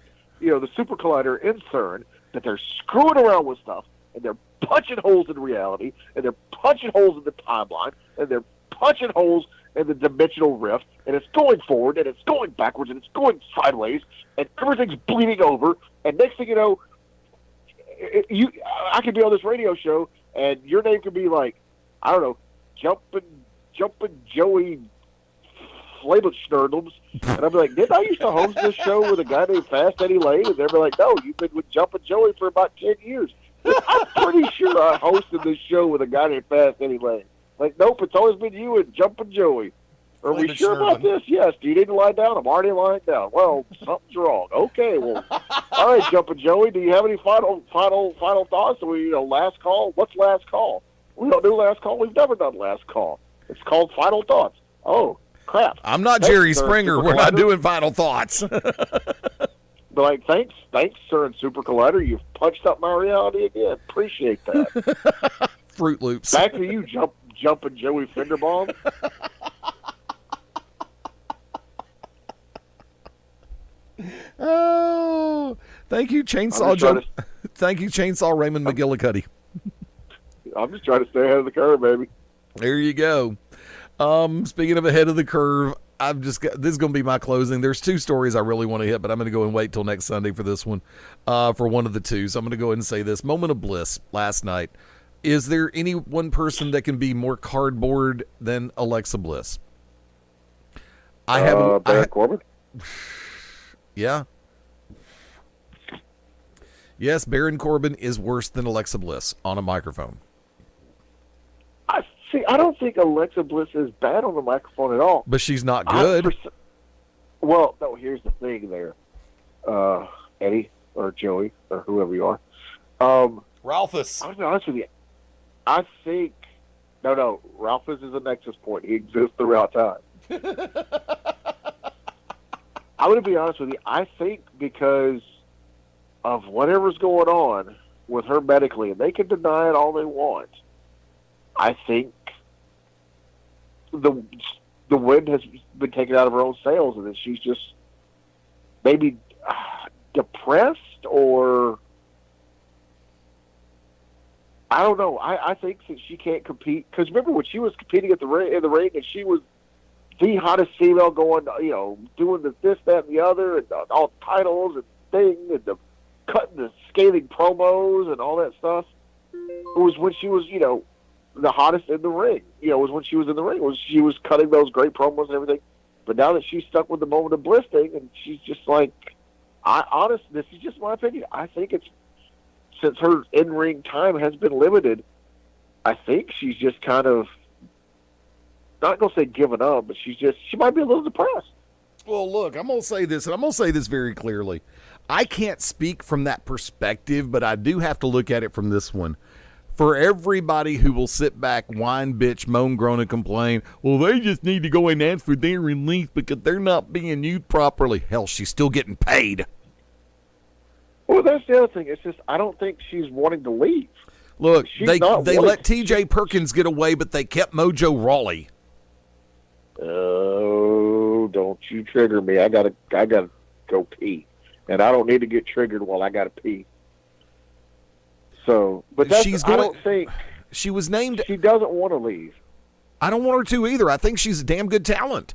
the super collider in CERN, that they're screwing around with stuff, and they're punching holes in reality, and they're punching holes in the timeline, and they're punching holes in the dimensional rift, and it's going forward, and it's going backwards, and it's going sideways, and everything's bleeding over, and next thing you know, I could be on this radio show, and your name could be like, I don't know, Jumpin' Joey Flabelschnurdles, and I'd be like, didn't I used to host this show with a guy named Fast Eddie Layne? And they'd be like, no, you've been with Jumpin' Joey for about 10 years. I'm pretty sure I hosted this show with a guy named Fast Eddie Layne. Like, nope, it's always been you and Jumpin' Joey. Are we sure about this? Yes. Do you need to lie down? I'm already lying down. Well, something's wrong. Okay, well, all right, Jumpin' Joey, do you have any final thoughts? Last call? What's last call? We don't do last call. We've never done last call. It's called final thoughts. Oh, crap.
I'm not Jerry Springer. We're not doing final thoughts.
But thanks, sir, and Super Collider. You've punched up my reality again. Appreciate that.
Fruit Loops.
Back to you, Jumpin' Joey Fingerbomb.
Oh, thank you, Chainsaw. Thank you, Chainsaw Raymond McGillicuddy.
I'm just trying to stay ahead of the curve, baby.
There you go. Speaking of ahead of the curve, this is going to be my closing. There's two stories I really want to hit, but I'm going to go and wait till next Sunday for this one, for one of the two. So I'm going to go ahead and say this. Moment of bliss last night. Is there any one person that can be more cardboard than Alexa Bliss?
Baron Corbin?
Yeah. Yes, Baron Corbin is worse than Alexa Bliss on a microphone.
I don't think Alexa Bliss is bad on the microphone at all.
But she's not good.
Well, no, here's the thing there. Eddie or Joey or whoever you are.
Ralphus.
I'll be honest with you. I think... No, Ralphus is a nexus point. He exists throughout time. I'm going to be honest with you. I think because of whatever's going on with her medically, and they can deny it all they want, I think the wind has been taken out of her own sails, and that she's just maybe depressed, or I don't know. I think that she can't compete, because remember when she was competing in the ring, and she was the hottest female going, doing this, that, and the other, and all the titles and things, and cutting the scathing promos and all that stuff. It was when she was, the hottest in the ring. It was when she was in the ring. She was cutting those great promos and everything. But now that she's stuck with the moment of bliss thing, and she's just like, this is just my opinion. I think it's, since her in-ring time has been limited, I think she's just kind of, not going to say giving up, but she might be a little depressed.
Well, look, I'm going to say this, and I'm going to say this very clearly. I can't speak from that perspective, but I do have to look at it from this one. For everybody who will sit back, whine, bitch, moan, groan, and complain, well, they just need to go and ask for their release because they're not being used properly. Hell, she's still getting paid.
Well, that's the other thing. It's just I don't think she's wanting to leave.
Look, they let T.J. Perkins get away, but they kept Mojo Rawley.
Oh, don't you trigger me. I gotta go pee. And I don't need to get triggered while I gotta pee. So, but I don't think
she was named.
She doesn't want to leave.
I don't want her to either. I think she's a damn good talent.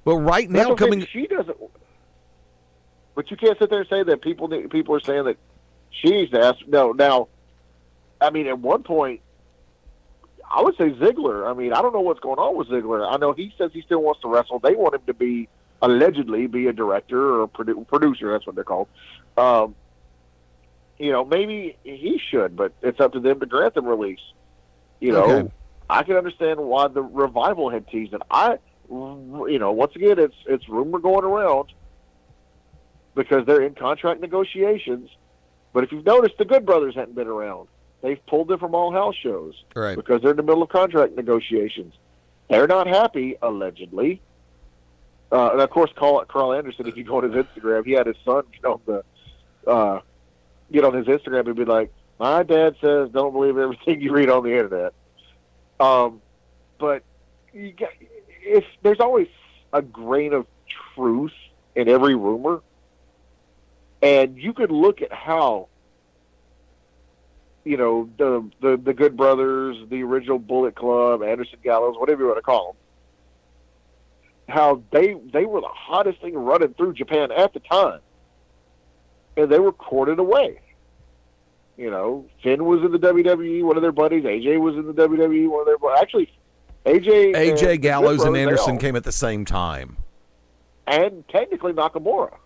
But right now,
she doesn't. But you can't sit there and say that people are saying that she needs to ask. No, now, I mean, at one point, I would say Ziggler. I mean, I don't know what's going on with Ziggler. I know he says he still wants to wrestle. They want him to allegedly be a director or a producer. That's what they're called. Maybe he should, but it's up to them to grant them release.
Okay.
I can understand why the Revival had teased it. Once again, it's rumor going around because they're in contract negotiations. But if you've noticed, the Good Brothers hadn't been around. They've pulled them from all house shows because they're in the middle of contract negotiations. They're not happy, allegedly. And of course, Carl Anderson, if you go on his Instagram, he had his son get on his Instagram and be like, my dad says don't believe everything you read on the internet. But there's always a grain of truth in every rumor. And you could look at how, the Good Brothers, the original Bullet Club, Anderson Gallows, whatever you want to call them, how they were the hottest thing running through Japan at the time. And they were courted away. Finn was in the WWE, one of their buddies. AJ was in the WWE, one of their buddies. Actually, AJ
Gallows and Anderson came at the same time.
And technically Nakamura.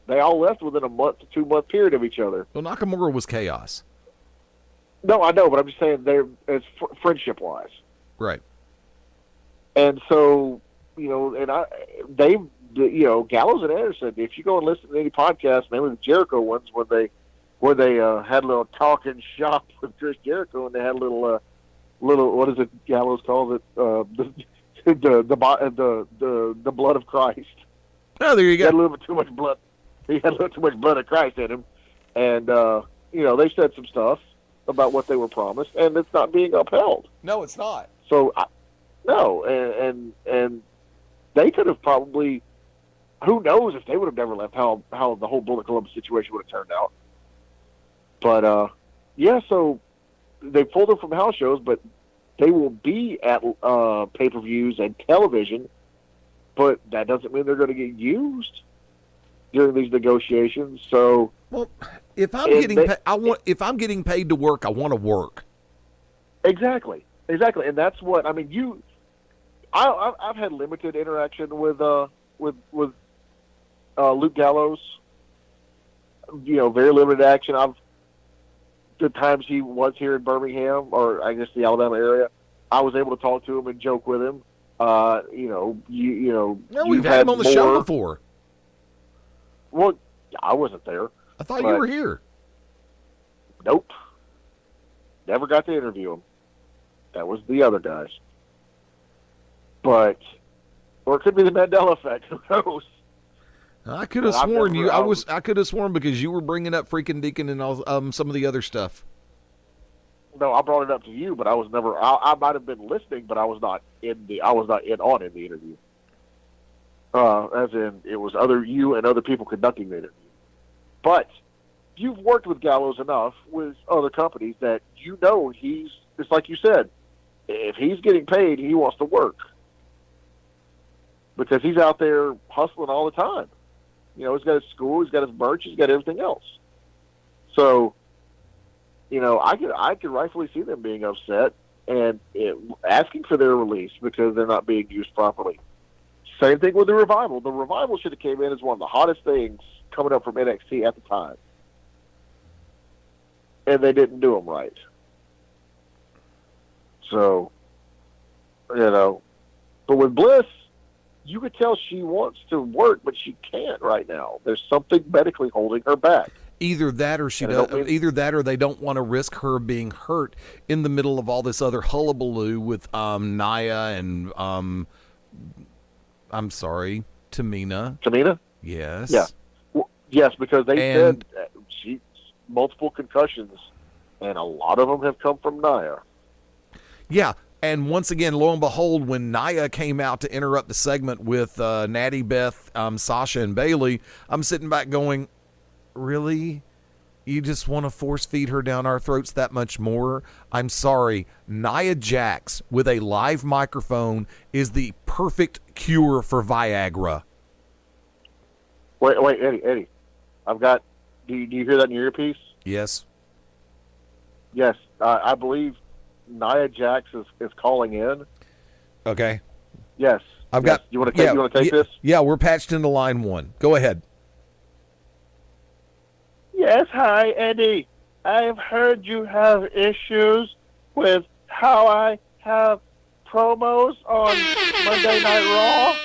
They all left within a month to 2 month period of each other.
Well, Nakamura was Chaos.
No, I know, but I'm just saying it's friendship-wise.
Right.
And so, Gallows and Anderson, if you go and listen to any podcast, maybe the Jericho ones, where they had a little talking shop with Chris Jericho, and they had a little what is it? Gallows calls it the blood of Christ.
Oh, there you go.
He had a little bit too much blood. He had a little too much blood of Christ in him, and they said some stuff about what they were promised, and it's not being upheld.
No, it's not.
So, and they could have probably. Who knows if they would have never left? How the whole Bullet Club situation would have turned out. But so they pulled them from house shows, but they will be at pay-per-views and television. But that doesn't mean they're going to get used during these negotiations. So,
well, if I'm getting paid to work, I want to work.
Exactly, and that's what I mean. I've had limited interaction with Luke Gallows. Very limited action. The times he was here in Birmingham, or I guess the Alabama area, I was able to talk to him and joke with him.
No, we've had him on the show before.
Well, I wasn't there.
I thought you were here.
Nope. Never got to interview him. That was the other guys. Or it could be the Mandela effect. Who knows?
I could have sworn I could have sworn because you were bringing up freaking Deacon and all, some of the other stuff.
No, I brought it up to you, but I was never. I might have been listening, but I was not in the interview. As in, it was you and other people conducting the interview. But you've worked with Gallows enough with other companies that he's just like you said. If he's getting paid, he wants to work because he's out there hustling all the time. He's got his school, he's got his merch, he's got everything else. So, I could rightfully see them being upset and asking for their release because they're not being used properly. Same thing with the Revival. The Revival should have came in as one of the hottest things coming up from NXT at the time. And they didn't do them right. So, but with Bliss, you could tell she wants to work, but she can't right now. There's something medically holding her back.
Either that, or either that, or they don't want to risk her being hurt in the middle of all this other hullabaloo with Nia and I'm sorry, Tamina.
Tamina?
Yes.
Yeah. Well, yes, because they said she multiple concussions, and a lot of them have come from Nia.
Yeah. And once again, lo and behold, when Nia came out to interrupt the segment with Natty, Beth, Sasha, and Bailey, I'm sitting back going, really? You just want to force feed her down our throats that much more? I'm sorry. Nia Jax with a live microphone is the perfect cure for Viagra.
Wait, Eddie. I've got. Do you hear that in your earpiece?
Yes.
Yes, I believe Nia Jax is calling in.
Okay.
Yes.
I've got.
You want to take this?
Yeah, we're patched into line 1. Go ahead.
Yes, hi, Eddie. I've heard you have issues with how I have promos on Monday Night Raw.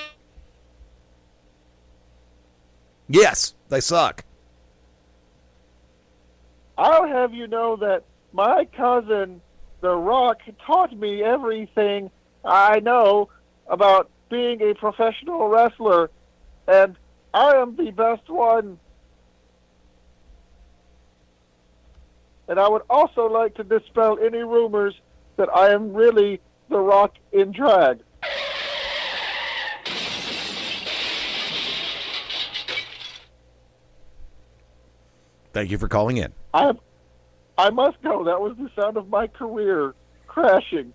Yes, they suck.
I'll have you know that my cousin, The Rock, taught me everything I know about being a professional wrestler, and I am the best one. And I would also like to dispel any rumors that I am really The Rock in drag.
Thank you for calling in.
I must go. That was the sound of my career crashing.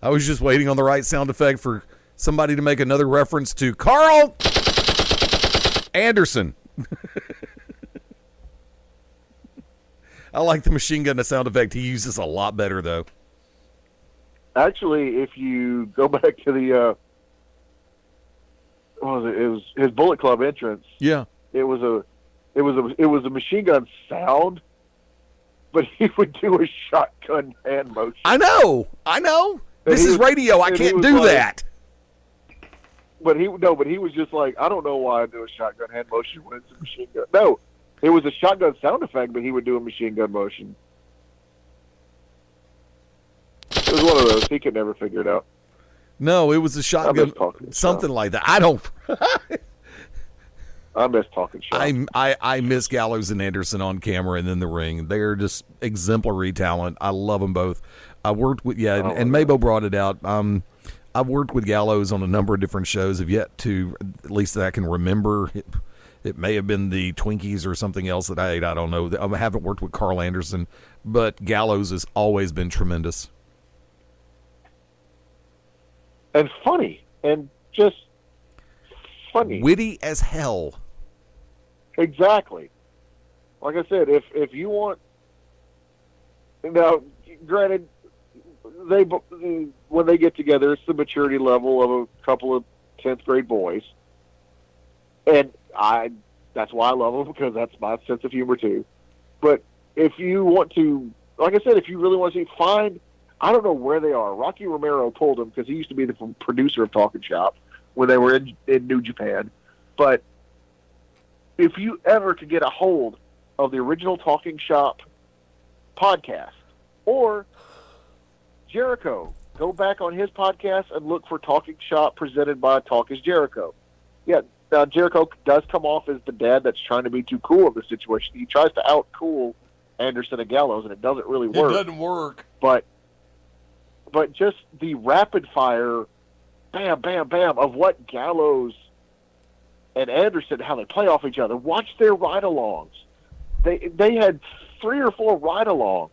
I was just waiting on the right sound effect for somebody to make another reference to Carl Anderson. I like the machine gun sound effect. He uses a lot better, though.
Actually, if you go back to the, what was it? It was his Bullet Club entrance.
Yeah.
It was a machine gun sound, but he would do a shotgun hand motion.
I know. This is radio. I can't do that.
But he was just like, I don't know why I do a shotgun hand motion when it's a machine gun. No, it was a shotgun sound effect, but he would do a machine gun motion. It was one of those. He could never figure it out.
No, it was a shotgun, something like that. I don't.
I miss talking shop.
I miss Gallows and Anderson on camera and in the ring. They are just exemplary talent. I love them both. I worked with and MaBo brought it out. I've worked with Gallows on a number of different shows. Have yet to, at least that I can remember. It may have been the Twinkies or something else that I ate. I don't know. I haven't worked with Carl Anderson, but Gallows has always been tremendous.
And funny. And just funny.
Witty as hell.
Exactly. Like I said, if you want... Now, granted, when they get together, it's the maturity level of a couple of 10th grade boys. And that's why I love them, because that's my sense of humor too. But if you want to, like I said, if you really want to see, I don't know where they are. Rocky Romero told them, because he used to be the producer of Talking Shop when they were in New Japan. But if you ever could get a hold of the original Talking Shop podcast, or Jericho, go back on his podcast and look for Talking Shop presented by Talk is Jericho. Yeah, now Jericho does come off as the dad that's trying to be too cool in the situation. He tries to out-cool Anderson and Gallows, and it doesn't really work.
It doesn't work.
But just the rapid-fire, bam, bam, bam, of what Gallows and Anderson, how they play off each other. Watch their ride-alongs. They had 3 or 4 ride-alongs.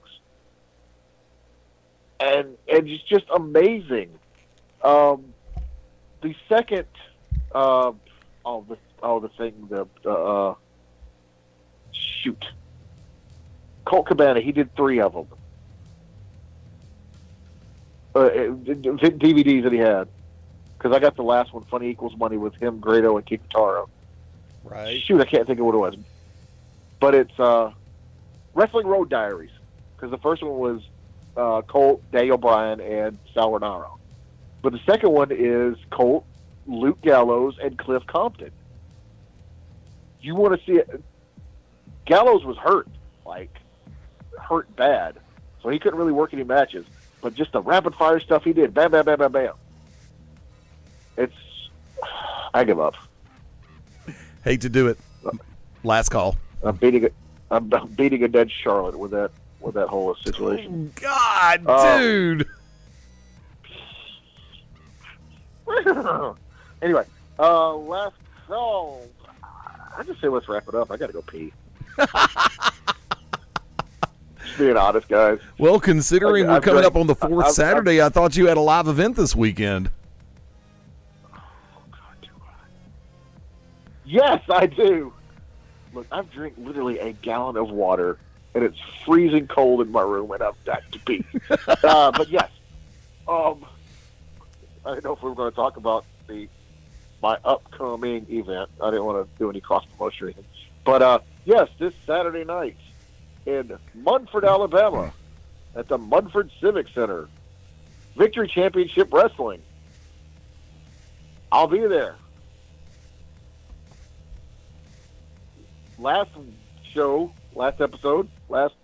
And it's just amazing. The second, Colt Cabana, he did 3 of them. DVDs that he had. Because I got the last one, Funny Equals Money, with him, Grado, and Kikutaro.
Right.
Shoot, I can't think of what it was. But it's Wrestling Road Diaries. Because the first one was Colt, Daniel Bryan, and Sal Rinauro. But the second one is Colt, Luke Gallows, and Cliff Compton. You want to see it? Gallows was hurt bad, so he couldn't really work any matches. But just the rapid fire stuff he did, bam, bam, bam, bam, bam. I give up.
Hate to do it. Last call.
I'm beating a dead Charlotte with that whole situation.
God, dude.
Anyway, last call. I just say let's wrap it up. I got to go pee. Just being honest, guys.
Well, considering we're coming up on the fourth Saturday, I thought you had a live event this weekend.
Yes, I do. Look, I've drank literally a gallon of water, and it's freezing cold in my room, and I've got to pee. But yes, I didn't know if we were going to talk about my upcoming event. I didn't want to do any cross promotion or anything. But yes, this Saturday night in Munford, Alabama, at the Munford Civic Center, Victory Championship Wrestling. I'll be there. Last episode, last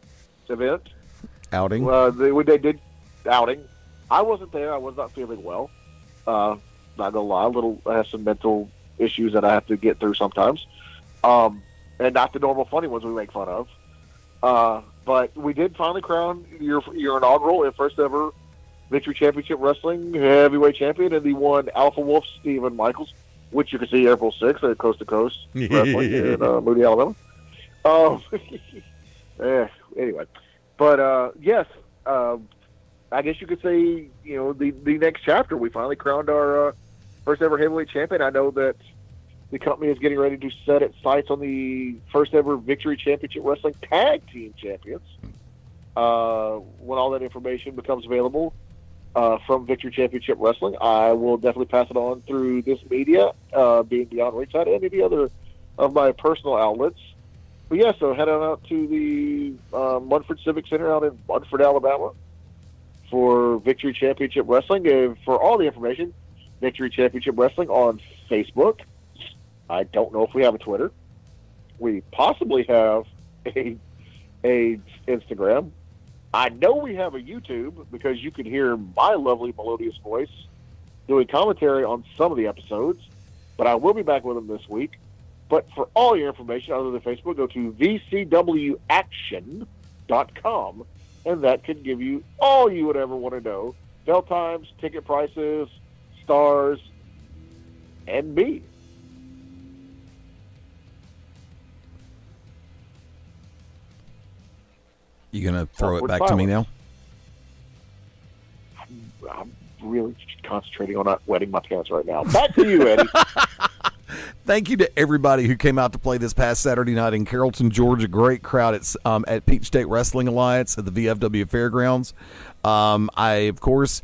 event.
Outing.
They did outing. I wasn't there. I was not feeling well. Not gonna lie, I have some mental issues that I have to get through sometimes, and not the normal funny ones we make fun of. But we did finally crown your inaugural and first ever Victory Championship Wrestling heavyweight champion, and the one Alpha Wolf Steven Michaels, which you can see April 6th at Coast to Coast Wrestling in Moody, Alabama. Anyway, but yes, I guess you could say, the next chapter, we finally crowned our first ever heavyweight champion. I know that the company is getting ready to set its sights on the first ever Victory Championship Wrestling Tag Team Champions. When all that information becomes available from Victory Championship Wrestling, I will definitely pass it on through this media, being Beyond Ringside, and any other of my personal outlets. But yeah, so head on out to the Munford Civic Center out in Munford, Alabama for Victory Championship Wrestling. And for all the information, Victory Championship Wrestling on Facebook. I don't know if we have a Twitter. We possibly have a Instagram. I know we have a YouTube because you can hear my lovely melodious voice doing commentary on some of the episodes, but I will be back with them this week. But for all your information other than Facebook, go to vcwaction.com, and that can give you all you would ever want to know. Bell times, ticket prices, stars, and me.
You gonna throw it back to me now?
I'm really concentrating on not wetting my pants right now. Back to you, Eddie.
Thank you to everybody who came out to play this past Saturday night in Carrollton, Georgia. Great crowd at Peach State Wrestling Alliance at the VFW Fairgrounds. I, of course,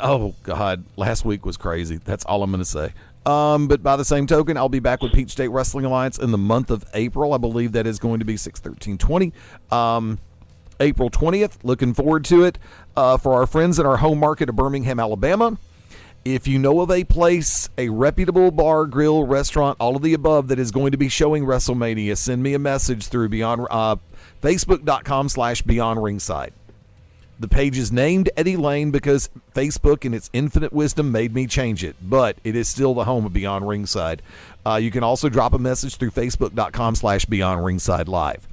oh, God, last week was crazy. That's all I'm going to say. But by the same token, I'll be back with Peach State Wrestling Alliance in the month of April. I believe that is going to be 6/13/20. April 20th. Looking forward to it. For our friends in our home market of Birmingham, Alabama, if you know of a place, a reputable bar, grill, restaurant, all of the above that is going to be showing WrestleMania, send me a message through Facebook.com/Beyond Ringside. The page is named Eddie Layne because Facebook in its infinite wisdom made me change it, but it is still the home of Beyond Ringside. You can also drop a message through Facebook.com/Beyond Ringside Live.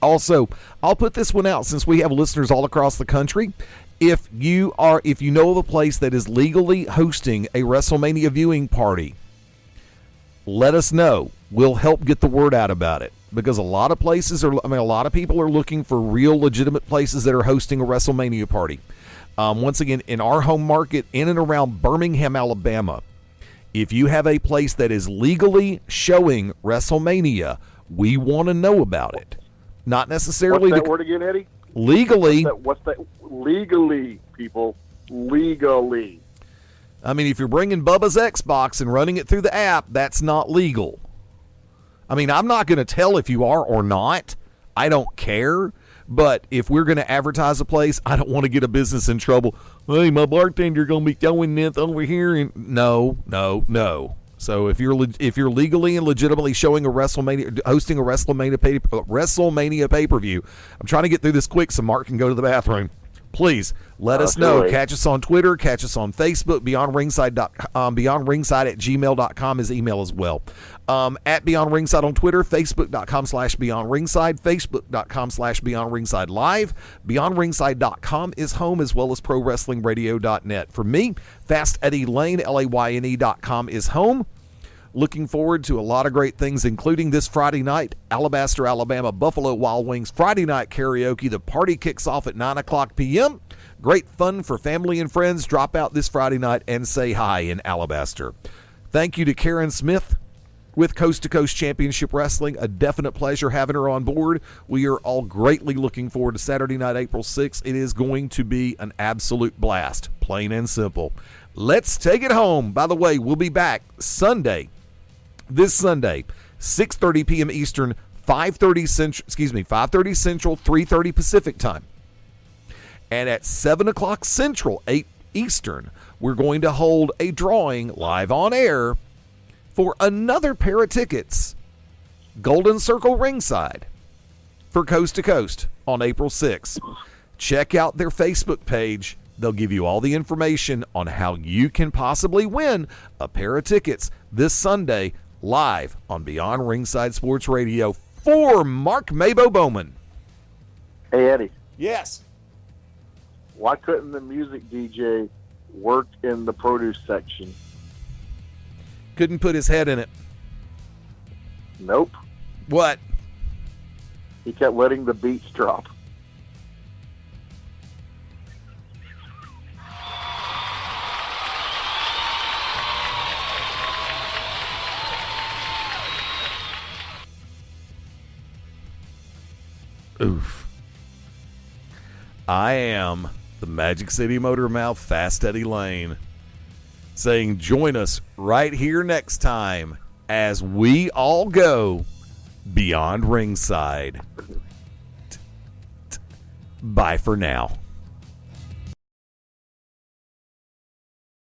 Also, I'll put this one out since we have listeners all across the country. If you know of a place that is legally hosting a WrestleMania viewing party, let us know. We'll help get the word out about it, because a lot of people are looking for real legitimate places that are hosting a WrestleMania party. Once again, in our home market, in and around Birmingham, Alabama, if you have a place that is legally showing WrestleMania, we want to know about it. Not necessarily.
What's that word again, Eddie?
Legally.
What's that? Legally, people. Legally.
I mean, if you're bringing Bubba's Xbox and running it through the app, that's not legal. I mean, I'm not going to tell if you are or not. I don't care. But if we're going to advertise a place, I don't want to get a business in trouble. Hey, my bartender going to be throwing this over here. And no. So if you're legally and legitimately hosting a WrestleMania pay-per-view, I'm trying to get through this quick so Mark can go to the bathroom. Please let us know.
Absolutely.
Catch us on Twitter. Catch us on Facebook. BeyondRingside@gmail.com is email as well. At Beyond Ringside on Twitter. Facebook.com/Beyond Ringside. Facebook.com/Beyond Ringside Live. BeyondRingside.com is home, as well as ProWrestlingRadio.net. For me, Fast Eddie Layne, LAYNE.com is home. Looking forward to a lot of great things, including this Friday night, Alabaster, Alabama, Buffalo Wild Wings Friday night karaoke. The party kicks off at 9 o'clock p.m. Great fun for family and friends. Drop out this Friday night and say hi in Alabaster. Thank you to Karen Smith with Coast to Coast Championship Wrestling. A definite pleasure having her on board. We are all greatly looking forward to Saturday night, April 6th. It is going to be an absolute blast, plain and simple. Let's take it home. By the way, we'll be back this Sunday, 6:30 p.m. Eastern, 5:30 Central, 3:30 Pacific time. And at 7 o'clock Central, 8 Eastern, we're going to hold a drawing live on air for another pair of tickets, Golden Circle Ringside, for Coast to Coast on April 6th. Check out their Facebook page. They'll give you all the information on how you can possibly win a pair of tickets this Sunday, live on Beyond Ringside Sports Radio. For Mark MaBo Bowman.
Hey, Eddie.
Yes.
Why couldn't the music DJ work in the produce section?
Couldn't put his head in it.
Nope.
What?
He kept letting the beats drop.
Oof. I am the Magic City Motor Mouth, Fast Eddie Layne, saying join us right here next time as we all go beyond ringside. Bye for now.